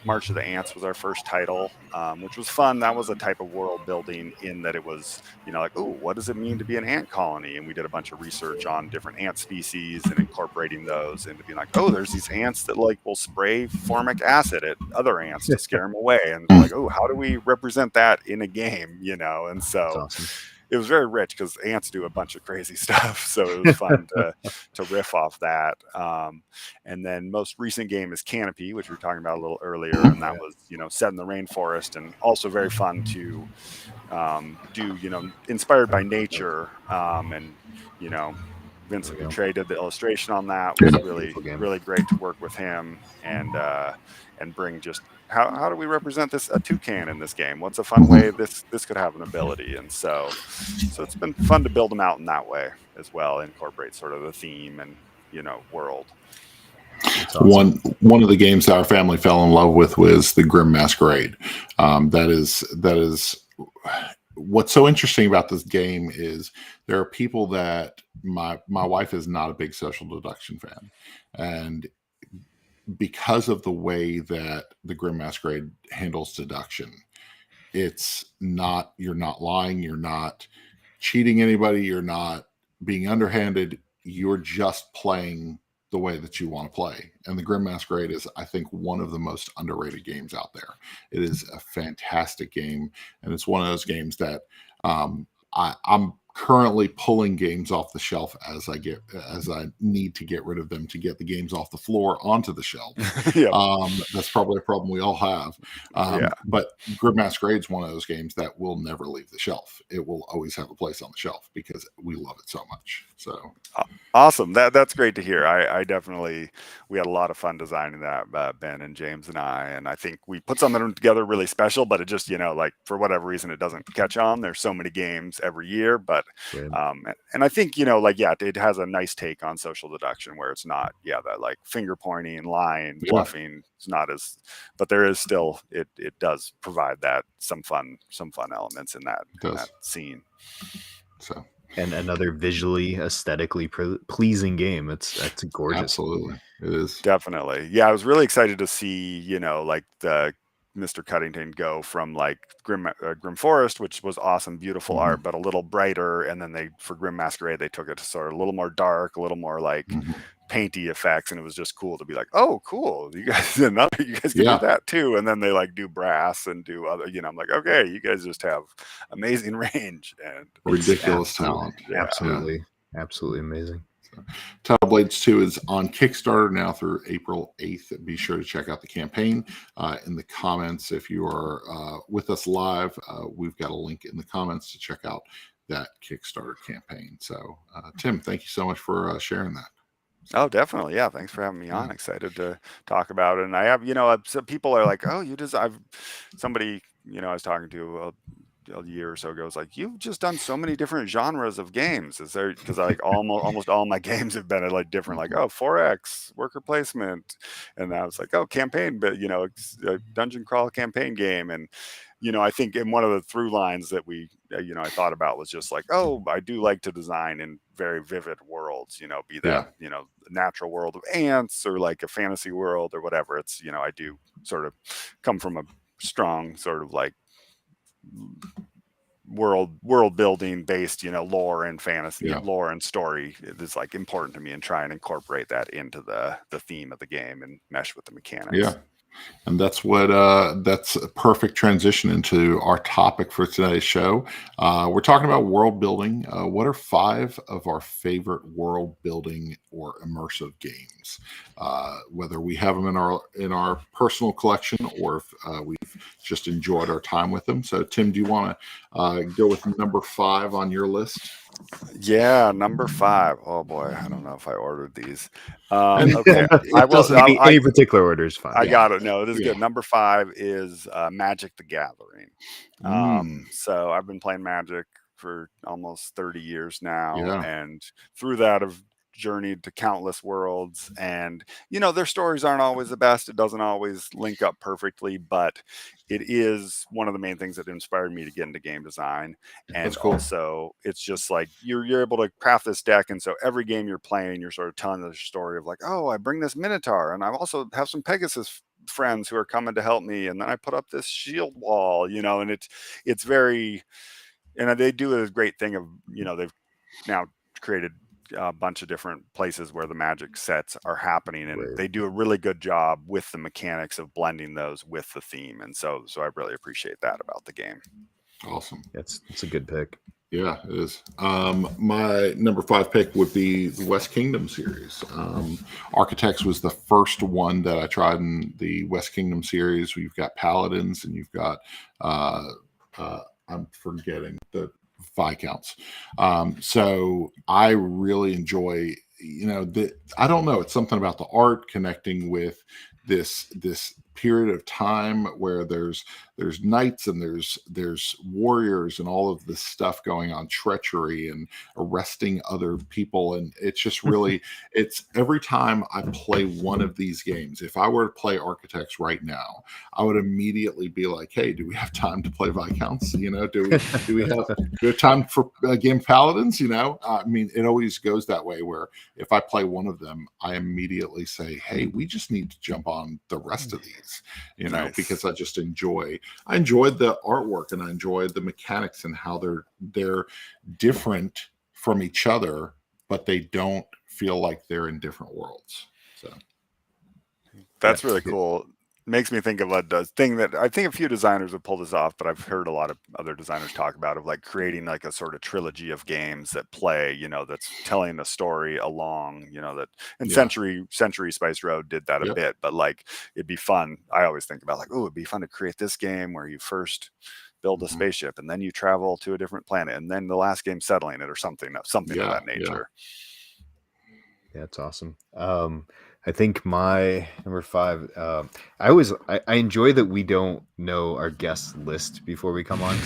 March of the Ants was our first title, which was fun. That was a type of world building in that it was, like, oh, what does it mean to be an ant colony? And we did a bunch of research on different ant species and incorporating those into being like, oh, there's these ants that like will spray formic acid at other ants to scare them away. And like, oh, how do we represent that in a game? And so awesome. It was very rich because ants do a bunch of crazy stuff. So it was fun to riff off that. And then most recent game is Canopy, which we were talking about a little earlier. And that was, set in the rainforest, and also very fun to do, inspired by nature. And, Vincent Dutray did the illustration on that. It was really great to work with him and bring just how do we represent a toucan in this game? What's a fun way this could have an ability? And so it's been fun to build them out in that way as well, incorporate sort of the theme and world. Awesome. One of the games that our family fell in love with was the Grim Masquerade. That is what's so interesting about this game is there are people that my wife is not a big social deduction fan, and because of the way that the Grim Masquerade handles deduction, you're not lying, you're not cheating anybody, you're not being underhanded, you're just playing the way that you want to play. And the Grim Masquerade is, I think, one of the most underrated games out there. It is a fantastic game, and it's one of those games that I'm currently pulling games off the shelf as I need to get rid of them to get the games off the floor onto the shelf. Yep. That's probably a problem we all have. Yeah. But Grim Masquerade is one of those games that will never leave the shelf. It will always have a place on the shelf because we love it so much. So awesome. That's great to hear. I definitely, we had a lot of fun designing that, Ben and James and I, and I think we put something together really special, but it just, like for whatever reason, it doesn't catch on. There's so many games every year, but and I think, it has a nice take on social deduction where it's not, that like finger pointing, lying, bluffing. It's not as, but there is still, it does provide that some fun elements in that scene. So. And another visually, aesthetically pleasing game. It's gorgeous. Absolutely, it is. Definitely, yeah. I was really excited to see, like the Mr. Cuddington go from like Grim Forest, which was awesome, beautiful art, but a little brighter. And then for Grim Masquerade, they took it to sort of a little more dark, a little more like painty effects, and it was just cool to be like, oh, cool, you guys can do that too. And then they like do brass and do other, I'm like, okay, you guys just have amazing range and ridiculous talent. Absolutely amazing. Tidal Blades 2 is on Kickstarter now through April 8th. Be sure to check out the campaign. In the comments, if you are with us live, we've got a link in the comments to check out that Kickstarter campaign. So, Tim, thank you so much for sharing that. Oh, definitely. Yeah. Thanks for having me on. Excited to talk about it. And I have, some people are like, oh, somebody, I was talking to a year or so ago, was like, you've just done so many different genres of games. Is there, because like almost all my games have been like different, like, 4X, worker placement. And I was like, oh, campaign, but it's a dungeon crawl campaign game. And, I think in one of the through lines that we, I thought about was just like, oh, I do like to design in very vivid worlds, be that, the natural world of ants or like a fantasy world or whatever. It's, I do sort of come from a strong sort of like world building based, lore and fantasy, lore and story is like important to me, and try and incorporate that into the theme of the game and mesh with the mechanics. Yeah. And that's that's a perfect transition into our topic for today's show. We're talking about world building. What are 5 of our favorite world building or immersive games? Whether we have them in our personal collection or if we've just enjoyed our time with them. So, Tim, do you want to go with number 5 on your list? Yeah, number 5. Oh boy, I don't know if I ordered these. Okay, any particular order is fine. I got it. No, it is good. Number 5 is Magic the Gathering. So I've been playing Magic for almost 30 years now, and through that I've journeyed to countless worlds, and their stories aren't always the best. It doesn't always link up perfectly, but it is one of the main things that inspired me to get into game design. And also it's just like you're able to craft this deck, and so every game you're playing, you're sort of telling the story of like, oh, I bring this Minotaur, and I also have some Pegasus friends who are coming to help me, and then I put up this shield wall, and it's very, and they do a great thing of, they've now created a bunch of different places where the Magic sets are happening, and they do a really good job with the mechanics of blending those with the theme. And so I really appreciate that about the game. Awesome. It's a good pick. Yeah, it is. My number 5 pick would be the West Kingdom series. Architects was the first one that I tried in the West Kingdom series. You've got Paladins, and you've got I'm forgetting the Viscounts. So I really enjoy, I don't know, it's something about the art connecting with this period of time where there's knights and there's warriors and all of this stuff going on, treachery and arresting other people, and it's just really it's every time I play one of these games, if I were to play Architects right now, I would immediately be like, hey, do we have time to play Viscounts? Do we have time for a game of Paladins? I mean, it always goes that way where if I play one of them, I immediately say, hey, we just need to jump on the rest of these, Nice. because I just enjoyed the artwork and I enjoyed the mechanics and how they're different from each other, but they don't feel like they're in different worlds. So that's really cool. Makes me think of a thing that I think a few designers have pulled this off, but I've heard a lot of other designers talk about, of like creating like a sort of trilogy of games that play, that's telling a story along, that, and Century Spice Road did that a bit, but like it'd be fun. I always think about like, oh, it'd be fun to create this game where you first build a spaceship and then you travel to a different planet and then the last game settling it or something of that nature. Yeah, it's awesome. I think my number 5, I enjoy that we don't know our guest list before we come on.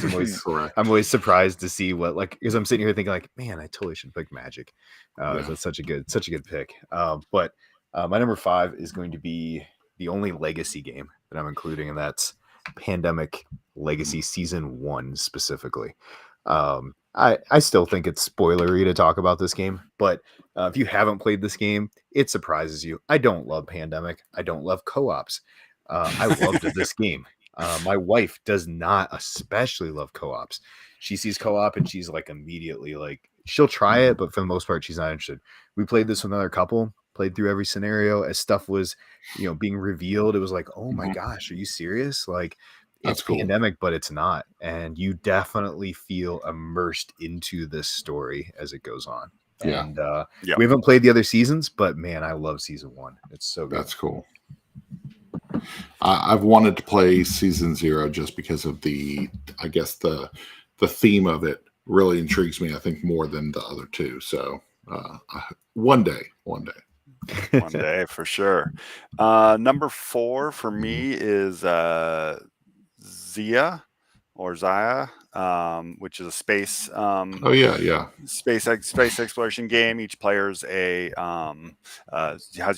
I'm always surprised to see what, like, because I'm sitting here thinking like, man, I totally should pick Magic. That's such a good pick. But my number 5 is going to be the only legacy game that I'm including, and that's Pandemic Legacy Season 1 specifically. I still think it's spoilery to talk about this game, but if you haven't played this game, it surprises you. I don't love Pandemic. I don't love co-ops. I loved this game. My wife does not especially love co-ops. She sees co-op and she's like immediately like, she'll try it, but for the most part, she's not interested. We played this with another couple, played through every scenario as stuff was, being revealed. It was like, oh my gosh, are you serious? Like, it's cool. Pandemic, but it's not. And you definitely feel immersed into this story as it goes on. Yeah. And we haven't played the other seasons, but man, I love Season 1. It's so good. That's cool. I've wanted to play Season 0 just because of the theme of it really intrigues me, I think, more than the other two. So one day. One day for sure. Number 4 for me is Zia, which is a space space exploration game. Each player's has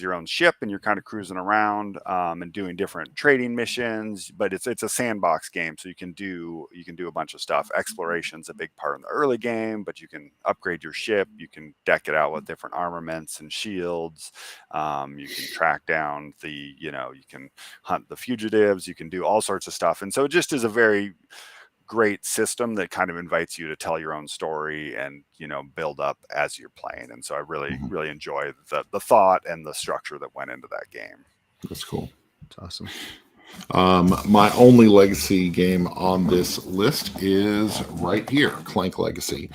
your own ship and you're kind of cruising around and doing different trading missions, but it's a sandbox game, so you can do a bunch of stuff. Exploration's a big part in the early game, but you can upgrade your ship, you can deck it out with different armaments and shields, you can track down you can hunt the fugitives, you can do all sorts of stuff. And so it just is a very great system that kind of invites you to tell your own story and build up as you're playing. And so I really enjoy the thought and the structure that went into that game. That's cool. It's awesome. My only legacy game on this list is right here, Clank Legacy.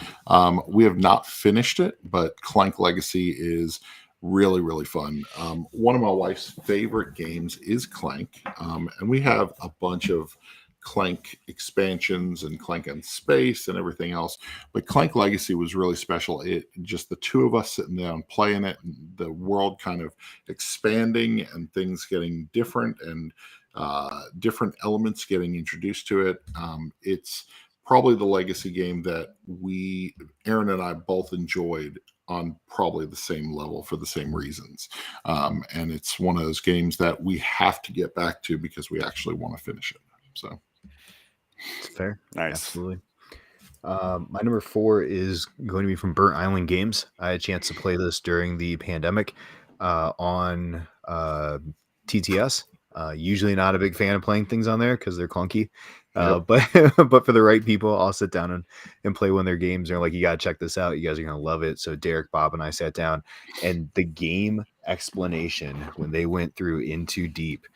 We have not finished it, but Clank Legacy is really, really fun. One of my wife's favorite games is Clank, and we have a bunch of Clank expansions and Clank in Space and everything else, but Clank Legacy was really special. It just the two of us sitting down playing it, and the world kind of expanding and things getting different and different elements getting introduced to it. It's probably the legacy game that Aaron and I both enjoyed on probably the same level for the same reasons. And it's one of those games that we have to get back to because we actually want to finish it. So it's fair. Nice. Absolutely. My number 4 is going to be from Burnt Island Games. I had a chance to play this during the pandemic on TTS. Usually not a big fan of playing things on there because they're clunky. But for the right people, I'll sit down and play one of their games. They're like, you got to check this out. You guys are going to love it. So Derek, Bob, and I sat down, and the game explanation when they went through into deep,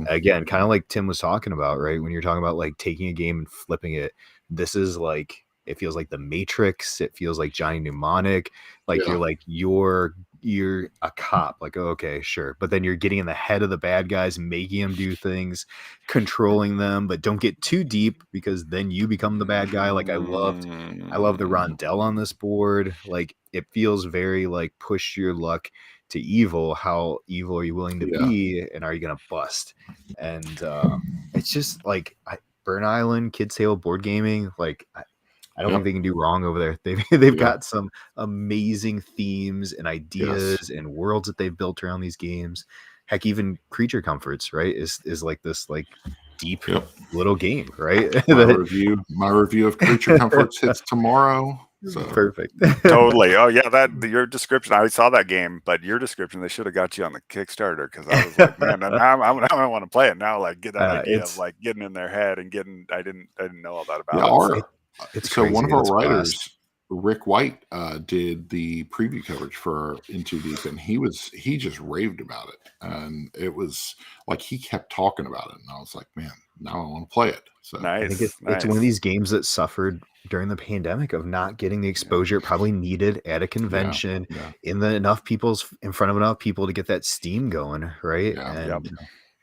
again, kind of like Tim was talking about, right? When you're talking about like taking a game and flipping it, this is like, it feels like The Matrix. It feels like Johnny Mnemonic. Like you're a cop, like, oh, okay, sure. But then you're getting in the head of the bad guys, making them do things, controlling them, but don't get too deep because then you become the bad guy. Like I love the rondel on this board. Like it feels very like push your luck to evil, how evil are you willing to be, and are you gonna bust? And it's just like Burn Island, Kids Table board gaming, like I don't think they can do wrong over there. They've got some amazing themes and ideas and worlds that they've built around these games. Heck, even Creature Comforts, right, is like this like deep little game, right? My review of Creature Comforts hits tomorrow. So. Perfect. Totally. Oh yeah, your description. I saw that game, but your description, they should have got you on the Kickstarter, because I was like, man, I want to play it now. Like, get that idea of like getting in their head and getting. I didn't know all that about it. It's so one of our writers, Rick White, did the preview coverage for Into Deep, and he just raved about it, and it was like he kept talking about it, and I was like, man, now I want to play it. So nice. I think it's one of these games that suffered during the pandemic of not getting the exposure it probably needed at a convention in front of enough people to get that steam going, right?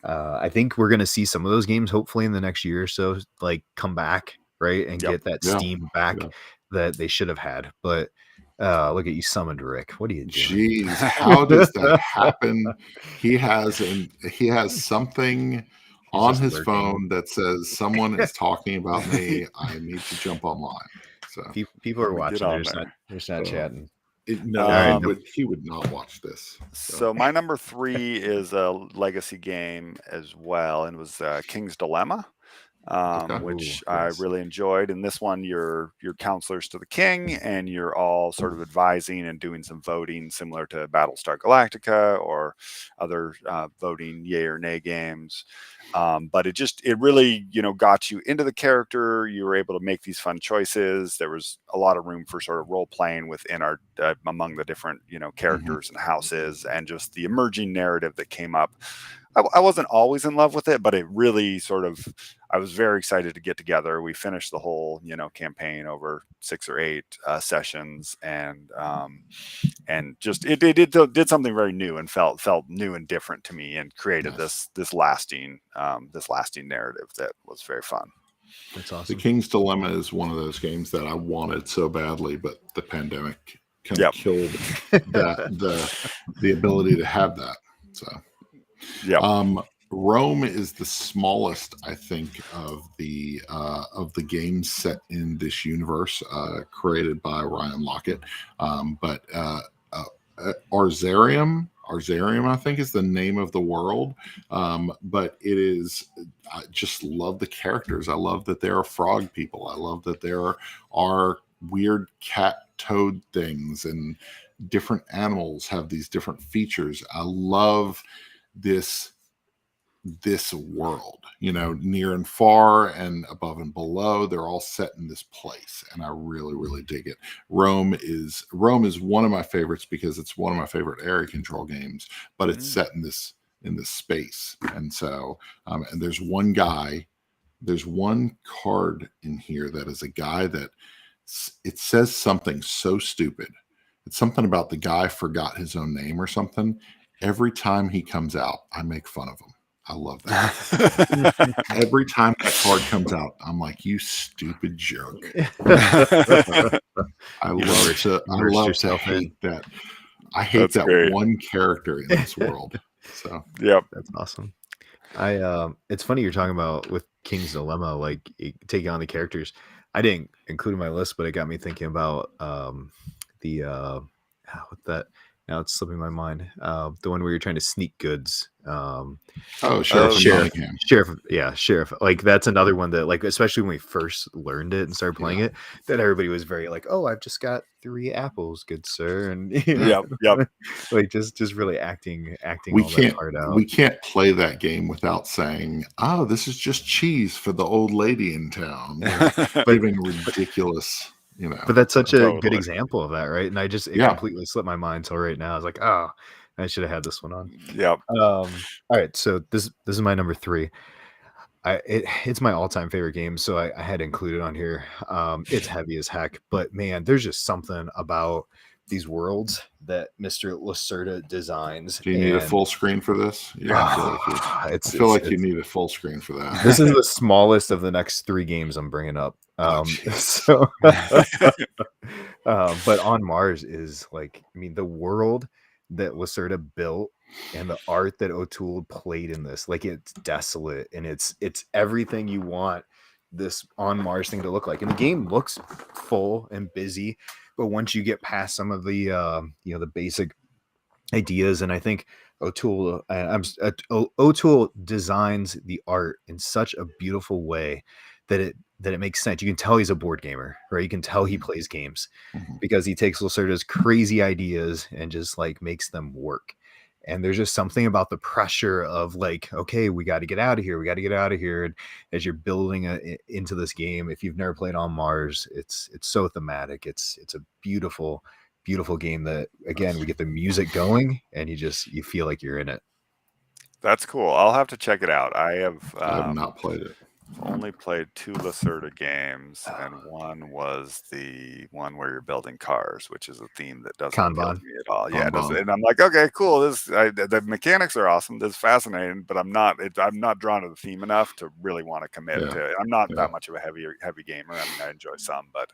I think we're going to see some of those games hopefully in the next year or so, like come back, right, and get that steam back that they should have had. But look at you, summoned Rick. What are you doing? Jeez, how does that happen? He has something on his phone that says someone is talking about me. I need to jump online. So people are watching. They're just not chatting. But he would not watch this. So my number 3 is a legacy game as well, and it was King's Dilemma. Which I really enjoyed. In this one, you're counselors to the king, and you're all sort of advising and doing some voting, similar to Battlestar Galactica or other voting yay or nay games. But it really, got you into the character. You were able to make these fun choices. There was a lot of room for sort of role playing within our among the different characters and houses, and just the emerging narrative that came up. I wasn't always in love with it, but it really I was very excited to get together. We finished the whole, campaign over 6 or 8 sessions, and just it did something very new and felt new and different to me, and created this lasting narrative that was very fun. That's awesome. The King's Dilemma is one of those games that I wanted so badly, but the pandemic kind of killed the ability to have that. So. Rome is the smallest, I think, of the games set in this universe, created by Ryan Lockett. But Arzarium, I think, is the name of the world. But it is, I just love the characters. I love that there are frog people. I love that there are weird cat toad things, and different animals have these different features. I love this world, near and far and above and below, they're all set in this place, and I really, really dig it. Rome is one of my favorites because it's one of my favorite area control games, but it's set in this space. And so and there's one card in here that is a guy that it says something so stupid. It's something about the guy forgot his own name or something. Every time he comes out, I make fun of him. I love that. Every time that card comes out, I'm like, you stupid jerk. I love to hate that. I hate that one character in this world. So that's awesome. It's funny you're talking about with King's Dilemma, like taking on the characters. I didn't include in my list, but it got me thinking about with that. Now it's slipping my mind. The one where you're trying to sneak goods. Sheriff. Like, that's another one that, like, especially when we first learned it and started playing it, that everybody was very like, "Oh, I've just got 3 apples, good sir," and like just really acting that part out. We can't play that game without saying, "Oh, this is just cheese for the old lady in town," giving ridiculous. But that's such a good example of that, right? And it completely slipped my mind till right now. I was like, oh, I should have had this one on. All right, so this is my number 3. It's my all-time favorite game, so I had to include it on here. It's heavy as heck, but man, there's just something about these worlds that Mr. Lacerda designs. Do you need a full screen for this? I feel like you need a full screen for that. This is the smallest of the next 3 games I'm bringing up. But On Mars is like, the world that Lacerda built and the art that O'Toole played in this, like, it's desolate and it's everything you want this On Mars thing to look like. And the game looks full and busy, but once you get past some of the the basic ideas, and I think O'Toole O'Toole designs the art in such a beautiful way that it makes sense. You can tell he's a board gamer, right? You can tell he plays games because he takes Lacerda's crazy ideas and just like makes them work. And there's just something about the pressure of like, okay, we got to get out of here. We got to get out of here. And as you're building into this game, if you've never played On Mars, it's so thematic. It's a beautiful game that, again, we get the music going and you feel like you're in it. That's cool. I'll have to check it out. I have not played it. Only played 2 Lacerda games, and one was the one where you're building cars, which is a theme that doesn't appeal to me at all. Yeah, and I'm like, okay, cool. The mechanics are awesome. This is fascinating, but I'm not drawn to the theme enough to really want to commit to it. I'm not that much of a heavy gamer. I mean, I enjoy some, but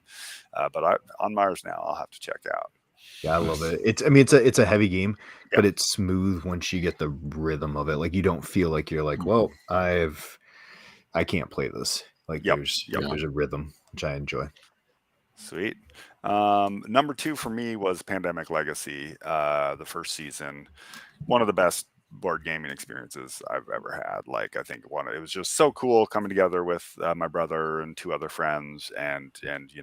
On Mars now, I'll have to check out. Yeah, I love it. It's a heavy game, but it's smooth once you get the rhythm of it. Like, you don't feel like you're like, well, I can't play this. Like, there's a rhythm, which I enjoy. Sweet. Number 2 for me was Pandemic Legacy, the first season. One of the best board gaming experiences I've ever had. Like, I think it was just so cool coming together with my brother and 2 other friends, and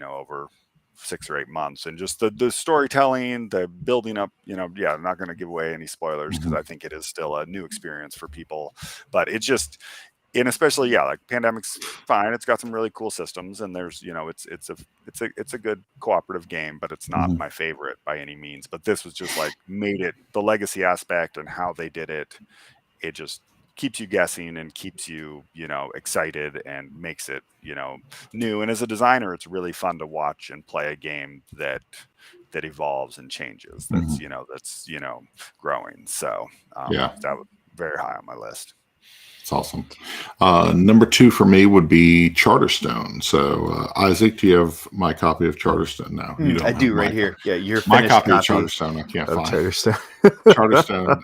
over 6 or 8 months, and just the storytelling, the building up. I'm not going to give away any spoilers because I think it is still a new experience for people, but it's just. And especially, like Pandemic's fine. It's got some really cool systems, and there's, it's a good cooperative game, but it's not my favorite by any means. But this was just like made it, the legacy aspect and how they did it. It just keeps you guessing and keeps you, excited and makes it, new. And as a designer, it's really fun to watch and play a game that evolves and changes. That's growing. So that was very high on my list. It's awesome. Number 2 for me would be Charterstone. So, Isaac, do you have my copy of Charterstone now? I do right here. Yeah, your my copy of Charterstone. I can't find Charterstone. Charterstone.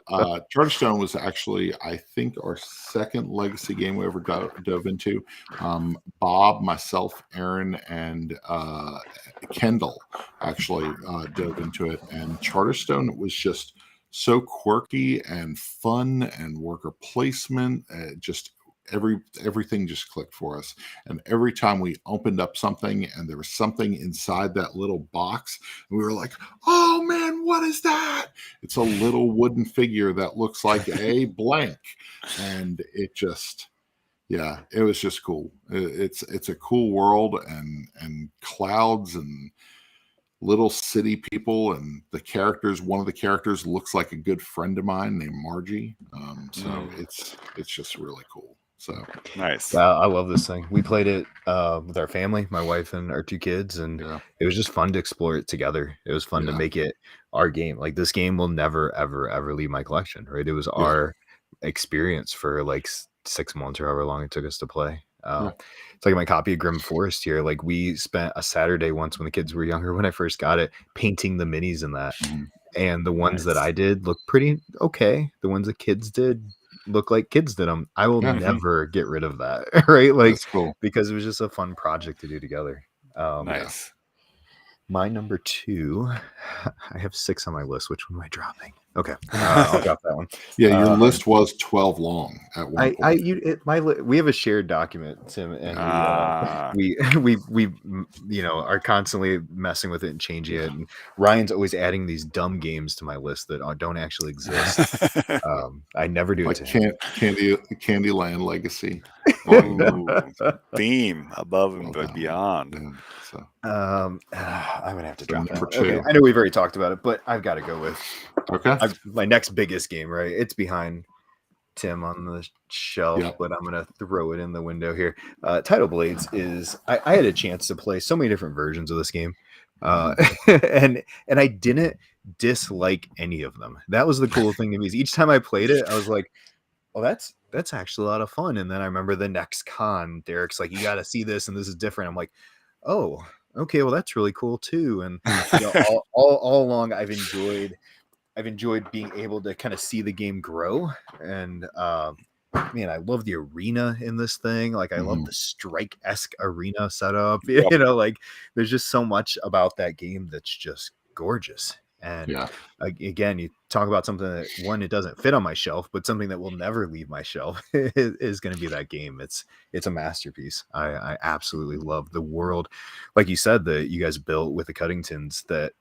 Charterstone was actually, I think, our second legacy game we ever dove into. Bob, myself, Aaron, and Kendall actually dove into it. And Charterstone was just so quirky and fun, and worker placement, just everything just clicked for us. And every time we opened up something and there was something inside that little box, and we were like, oh man, what is that? It's a little wooden figure that looks like a blank. And it just, it was just cool. It's a cool world, and clouds and little city people, and one of the characters looks like a good friend of mine named Margie. So it's just really cool. So nice. I love this thing. We played it with our family, my wife and our 2 kids, and it was just fun to explore it together. It was fun to make it our game. Like, this game will never ever leave my collection, right? It was our experience for like 6 months or however long it took us to play. It's like my copy of Grim Forest here. Like, we spent a Saturday once when the kids were younger, when I first got it, painting the minis in that. And the ones that I did look pretty okay. The ones the kids did look like kids did them. I will never get rid of that, right? Like, cool. Because it was just a fun project to do together. Nice. My number 2, I have 6 on my list. Which one am I dropping? Okay, I'll drop that one. Yeah, your list was 12 long at one point. We have a shared document, Tim, and we are constantly messing with it and changing it. And Ryan's always adding these dumb games to my list that don't actually exist. I never do it to him. Candyland Legacy. Theme above and beyond. I'm gonna have to drop that. Okay, I know we've already talked about it, but I've got to go with my next biggest game. Right, it's behind Tim on the shelf, but I'm gonna throw it in the window here. Tidal Blades is. I had a chance to play so many different versions of this game, and I didn't dislike any of them. That was the cool thing to me. Is each time I played it, I was like, "Oh, that's actually a lot of fun." And then I remember the next con, Derek's like, "You got to see this, and this is different." I'm like, "Oh, okay, well that's really cool too." And all along, I've enjoyed I've enjoyed being able to kind of see the game grow. And man, I love the arena in this thing. Like, I love the Strike-esque arena setup. Yep. You know, like, there's just so much about that game that's just gorgeous. And again, you talk about something that, one, it doesn't fit on my shelf, but something that will never leave my shelf is going to be that game. It's a masterpiece. I absolutely love the world, like you said, that you guys built with the Cuddingtons. That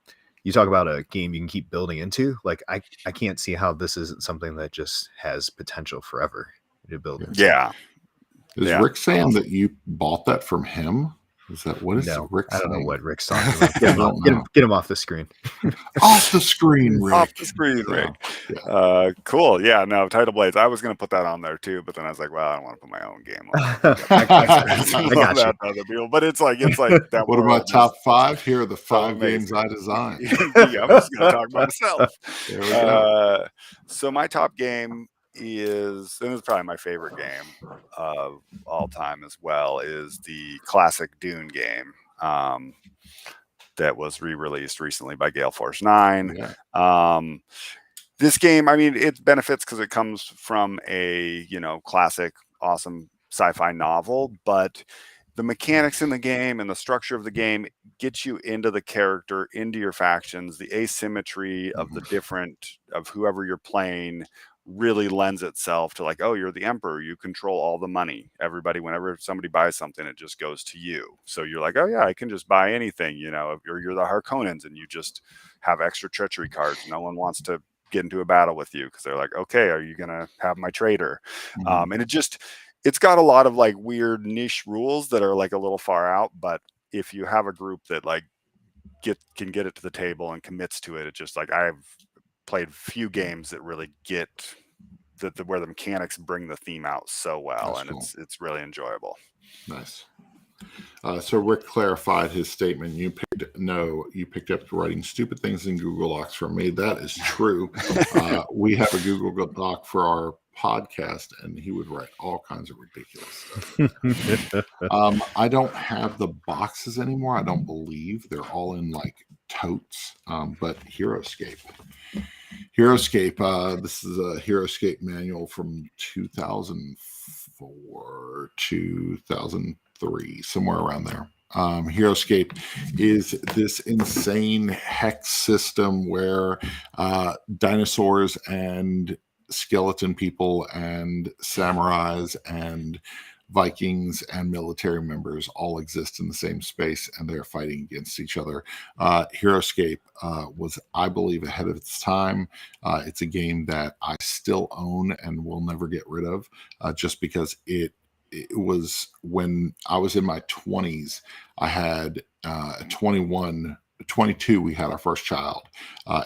you talk about a game you can keep building into. Like, I can't see how this isn't something that just has potential forever to build into. Yeah. Is Rick saying that you bought that from him? Is that what is Rick saying? I don't know what Rick's talking about. Get him off the screen. Off the screen, Rick. Off the screen, Rick. Yeah. Cool. Yeah, no, Tidal Blades. I was going to put that on there too, but then I was like, well, I don't want to put my own game on. I got you. Other people, but it's like that. What about top 5? Here are the 5 games I designed. Yeah, I'm just going to talk about myself. There we go. So my top game is, and it's probably my favorite game of all time as well, is the classic Dune game that was re-released recently by Gale Force 9. This game, I mean, it benefits because it comes from a classic, awesome sci-fi novel, but the mechanics in the game and the structure of the game get you into the character, into your factions. The asymmetry of the of whoever you're playing really lends itself to, like, oh, you're the emperor, you control all the money. Everybody, whenever somebody buys something, it just goes to you. So you're like, oh yeah, I can just buy anything, or you're the Harkonnens and you just have extra treachery cards. No one wants to get into a battle with you because they're like, okay, are you gonna have my trader? And it's got a lot of like weird niche rules that are like a little far out, but if you have a group that like can get it to the table and commits to it, it's just like, I've played few games that really get where the mechanics bring the theme out so well. That's cool. It's really enjoyable. Nice. So Rick clarified his statement. You picked up writing stupid things in Google Docs from me. That is true. We have a Google Doc for our podcast, and he would write all kinds of ridiculous stuff. I don't have the boxes anymore. I don't believe they're all in like totes. But HeroScape. This is a HeroScape manual from 2004, 2003, somewhere around there. HeroScape is this insane hex system where dinosaurs and skeleton people and samurais and Vikings and military members all exist in the same space, and they're fighting against each other. HeroScape was, I believe, ahead of its time. It's a game that I still own and will never get rid of, just because it was, when I was in my 20s, I had 22, we had our first child,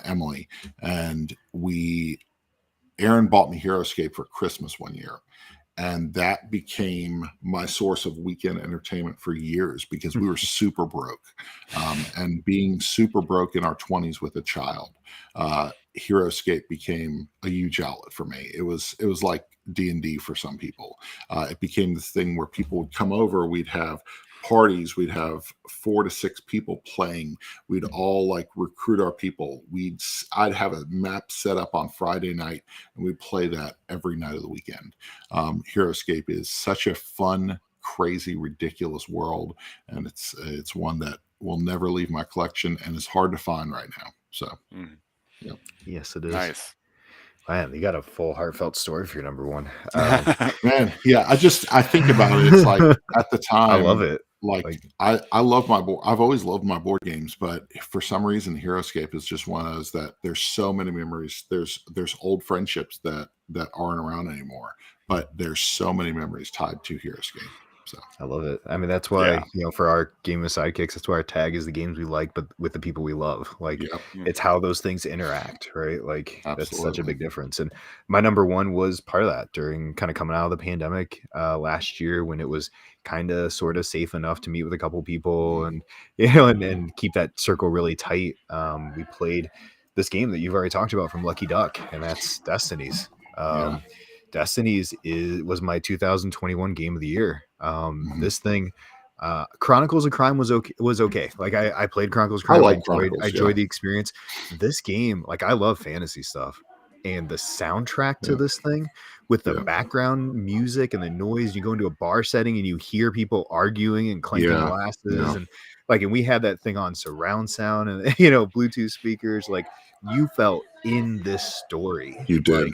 Emily, and Aaron bought me HeroScape for Christmas one year. And that became my source of weekend entertainment for years, because we were super broke. And being super broke in our 20s with a child, HeroScape became a huge outlet for me. It was like D&D for some people. It became this thing where people would come over. We'd have parties. We'd have 4 to 6 people playing. We'd all like recruit our people. I'd have a map set up on Friday night, and we'd play that every night of the weekend. HeroScape is such a fun, crazy, ridiculous world, and it's one that will never leave my collection and is hard to find right now. So, yes, it is. Nice. Man, you got a full heartfelt story for your number one. Man, yeah, I think about it. It's like, at the time, I love it. Like I love my board. I've always loved my board games, but for some reason, HeroScape is just one of those that there's so many memories. There's old friendships that aren't around anymore, but there's so many memories tied to HeroScape. So I love it. I mean, that's why, for our game of sidekicks, that's why our tag is the games we like, but with the people we love. Like, it's how those things interact, right? Like, that's such a big difference. And my number one was part of that during kind of coming out of the pandemic last year, when it was kind of sort of safe enough to meet with a couple people and, and keep that circle really tight. We played this game that you've already talked about from Lucky Duck, and that's Destinies. Destinies was my 2021 game of the year. This thing, Chronicles of Crime was okay. Like I played Chronicles of Crime. I enjoyed the experience. This game, like I love fantasy stuff, and the soundtrack to this thing with the background music and the noise. You go into a bar setting and you hear people arguing and clanking glasses and we had that thing on surround sound and Bluetooth speakers. Like you felt in this story. You did,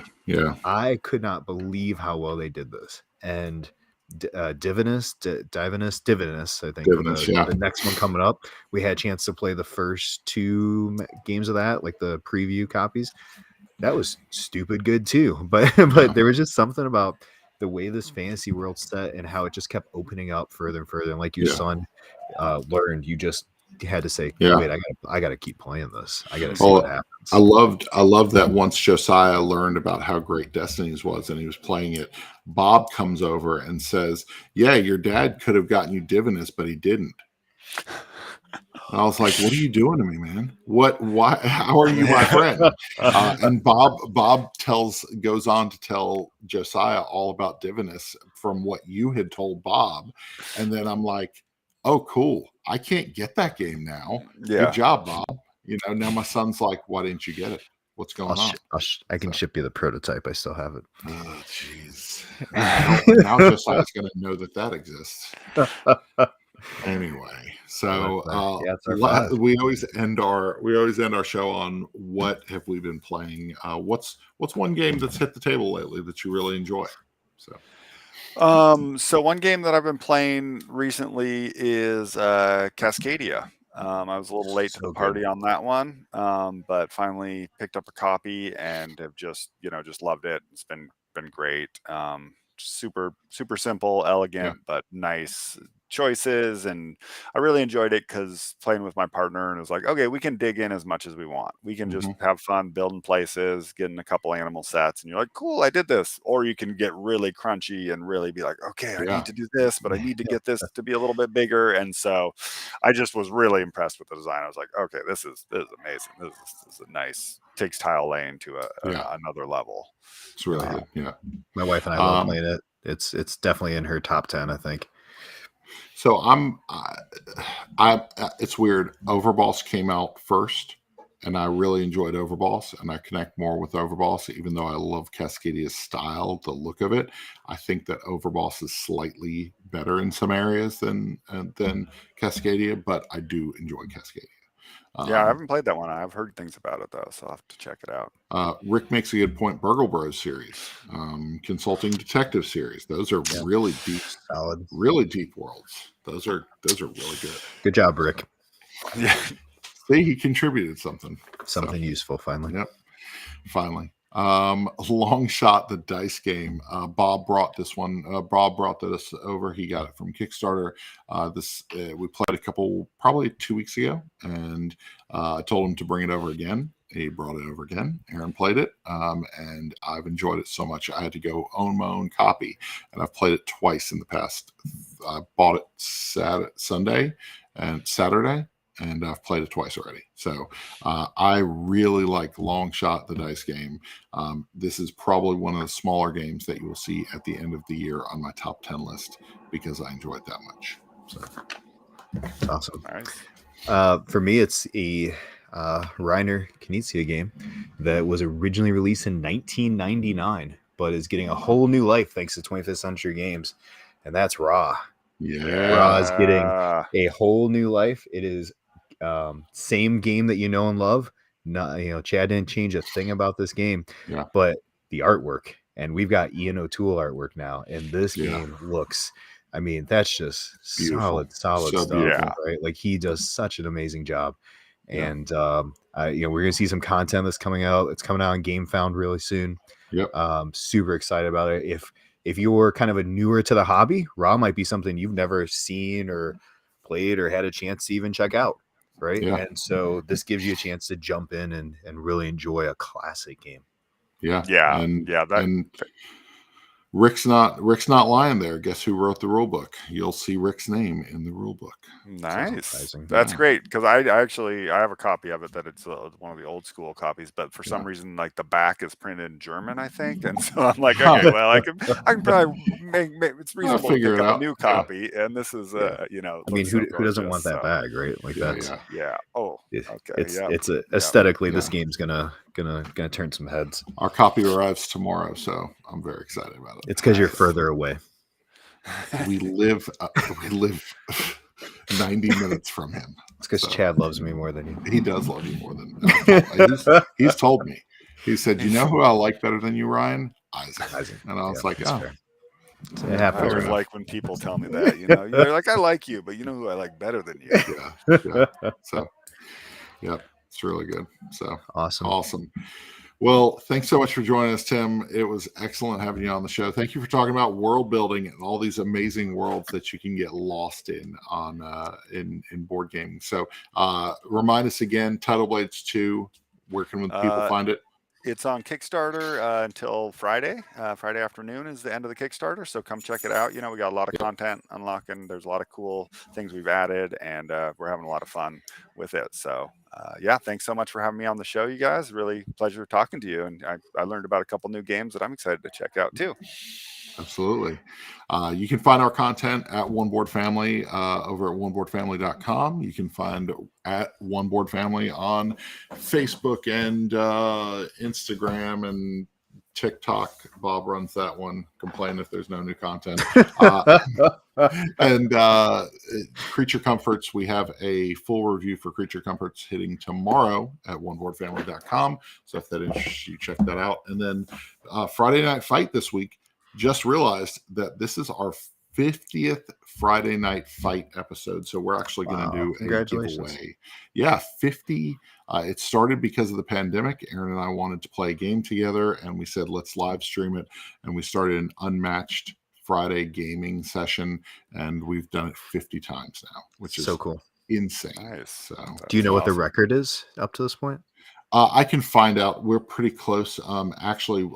I could not believe how well they did this. And Divinus, I think, the next one coming up. We had a chance to play the first 2 games of that, like the preview copies. That was stupid good too. But there was just something about the way this fantasy world set and how it just kept opening up further and further. And like your son learned, you just had to say, wait, I gotta keep playing this. I gotta see what happens. I loved that once Josiah learned about how great Destinies was and he was playing it, Bob comes over and says, yeah, your dad could have gotten you Divinus, but he didn't. And I was like, what are you doing to me, man? Why, how are you my friend? And Bob goes on to tell Josiah all about Divinus from what you had told Bob. And then I'm like, oh, cool. I can't get that game now. Good job, Bob. Now my son's like, why didn't you get it? What's going on? I can ship you the prototype. I still have it. Oh, jeez. Now Josiah's going to know that exists. Anyway, so we always end our show on what have we been playing. What's one game that's hit the table lately that you really enjoy? So one game that I've been playing recently is Cascadia. I was a little late to the party on that one, but finally picked up a copy and have just loved it. It's been great. Super simple, elegant, but nice choices, and I really enjoyed it because playing with my partner, and it was like, okay, we can dig in as much as we want. We can just have fun building places, getting a couple animal sets, and you're like, cool, I did this. Or you can get really crunchy and really be like, okay, I need to do this, but I need to get this to be a little bit bigger. And so I just was really impressed with the design. I was like, okay, this is amazing. This is a nice, takes Tile Lane to another level. It's really good. Yeah, my wife and I love playing it. It's definitely in her top 10, I think. So it's weird. Overboss came out first, and I really enjoyed Overboss, and I connect more with Overboss, even though I love Cascadia's style, the look of it. I think that Overboss is slightly better in some areas than Cascadia, but I do enjoy Cascadia. I haven't played that one. I've heard things about it though, so I'll have to check it out. Rick makes a good point. Burgle Bros series, Consulting Detective series. Those are really deep, solid, really deep worlds. Those are really good. Good job, Rick. Yeah. See, he contributed something useful finally. Yep, finally. Long Shot, the dice game. Bob brought this one. Bob brought this over. He got it from Kickstarter. We played probably 2 weeks ago, and I told him to bring it over again. He brought it over again. Aaron played it, and I've enjoyed it so much. I had to go own my own copy, and I've played it twice in the past. I bought it Sunday and Saturday, and I've played it twice already. So I really like Long Shot, the dice game. This is probably one of the smaller games that you will see at the end of the year on my top 10 list because I enjoy it that much. So awesome. Nice. For me, it's a Reiner Knizia game that was originally released in 1999, but is getting a whole new life thanks to 25th Century Games, and that's Ra. Yeah, Ra is getting a whole new life. It is same game that you know and love. Not, Chad didn't change a thing about this game, but the artwork, and we've got Ian O'Toole artwork now, and this game looks. I mean, that's just beautiful. solid so stuff, right? Like he does such an amazing job, and we're gonna see some content that's coming out. It's coming out on GameFound really soon. Yep. Super excited about it. If you're kind of a newer to the hobby, Ra might be something you've never seen or played or had a chance to even check out, right? Yeah. And so this gives you a chance to jump in and really enjoy a classic game. Yeah. Yeah. And Rick's not lying there. Guess who wrote the rule book? You'll see Rick's name in the rule book. Nice. That's great, because I have a copy of it that it's one of the old school copies, but for some reason, like the back is printed in German, I think, and so I'm like, okay, well, I can probably it's reasonable to pick up a new copy, and this is you know. I mean, who doesn't want that bag, right? Like yeah. Oh, okay. It's aesthetically, this game's gonna turn some heads. Our copy arrives tomorrow, so I'm very excited about it. It's because you're further away. We live 90 minutes from him. It's because Chad loves me more than you. He does love you more than he's told me. He said, "You know who I like better than you, Ryan? Isaac." And I was like, "Oh." I always like when people tell me that. You know, you're like, "I like you, but you know who I like better than you." Yeah. So, yeah, it's really good. So awesome. Well, thanks so much for joining us, Tim. It was excellent having you on the show. Thank you for talking about world building and all these amazing worlds that you can get lost in on in board gaming. So, remind us again, Tidal Blades 2. Where can people find it? It's on Kickstarter until Friday. Friday afternoon is the end of the Kickstarter, so come check it out. You know, we got a lot of content unlocking. There's a lot of cool things we've added, and we're having a lot of fun with it. So, thanks so much for having me on the show, you guys. Really pleasure talking to you, and I learned about a couple new games that I'm excited to check out too. Absolutely. You can find our content at One Board Family over at oneboardfamily.com. You can find at One Board Family on Facebook and Instagram and TikTok. Bob runs that one. Complain if there's no new content. And Creature Comforts, we have a full review for Creature Comforts hitting tomorrow at oneboardfamily.com. So if that interests you, check that out. And then Friday Night Fight this week. Just realized that this is our 50th Friday Night Fight episode. So we're actually going to do a giveaway. Yeah, 50. It started because of the pandemic. Aaron and I wanted to play a game together, and we said, let's live stream it. And we started an unmatched Friday gaming session, and we've done it 50 times now, which is so cool. Insane. Nice. So, do you know what the record is up to this point? I can find out. We're pretty close. Actually,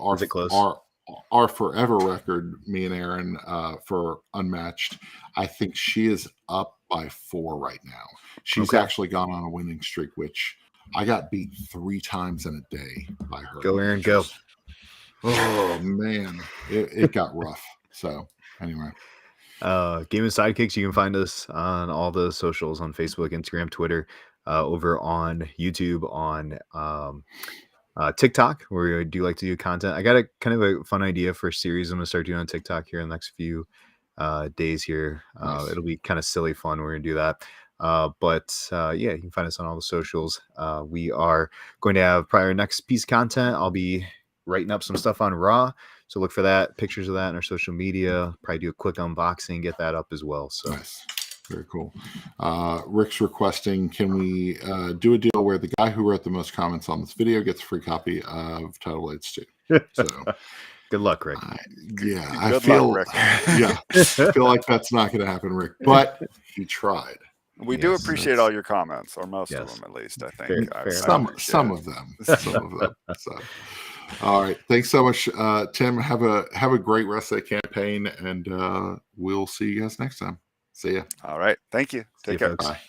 our forever record, me and Aaron, for unmatched, I think she is up by 4 right now. She's actually gone on a winning streak, which I got beat 3 times in a day by her. Go, Aaron, go. Oh man, it got rough. So anyway, Game and Sidekicks, you can find us on all the socials on Facebook, Instagram, Twitter, over on YouTube, on TikTok, where we do like to do content. I got a kind of a fun idea for a series I'm gonna start doing on TikTok here in the next few days here. Nice. It'll be kind of silly fun. We're gonna do that. You can find us on all the socials. We are going to have probably our next piece of content. I'll be writing up some stuff on Raw, so look for that, pictures of that in our social media. Probably do a quick unboxing, get that up as well. So nice. Very cool. Rick's requesting, can we do a deal where the guy who wrote the most comments on this video gets a free copy of Tidal Blades 2? So good luck, Rick. I feel like that's not going to happen, Rick, but he tried. We do appreciate all your comments, or most of them at least, I think. Some of them. So, all right. Thanks so much, Tim. Have a great rest of the campaign, and we'll see you guys next time. See ya. All right. Thank you. Take care. Bye.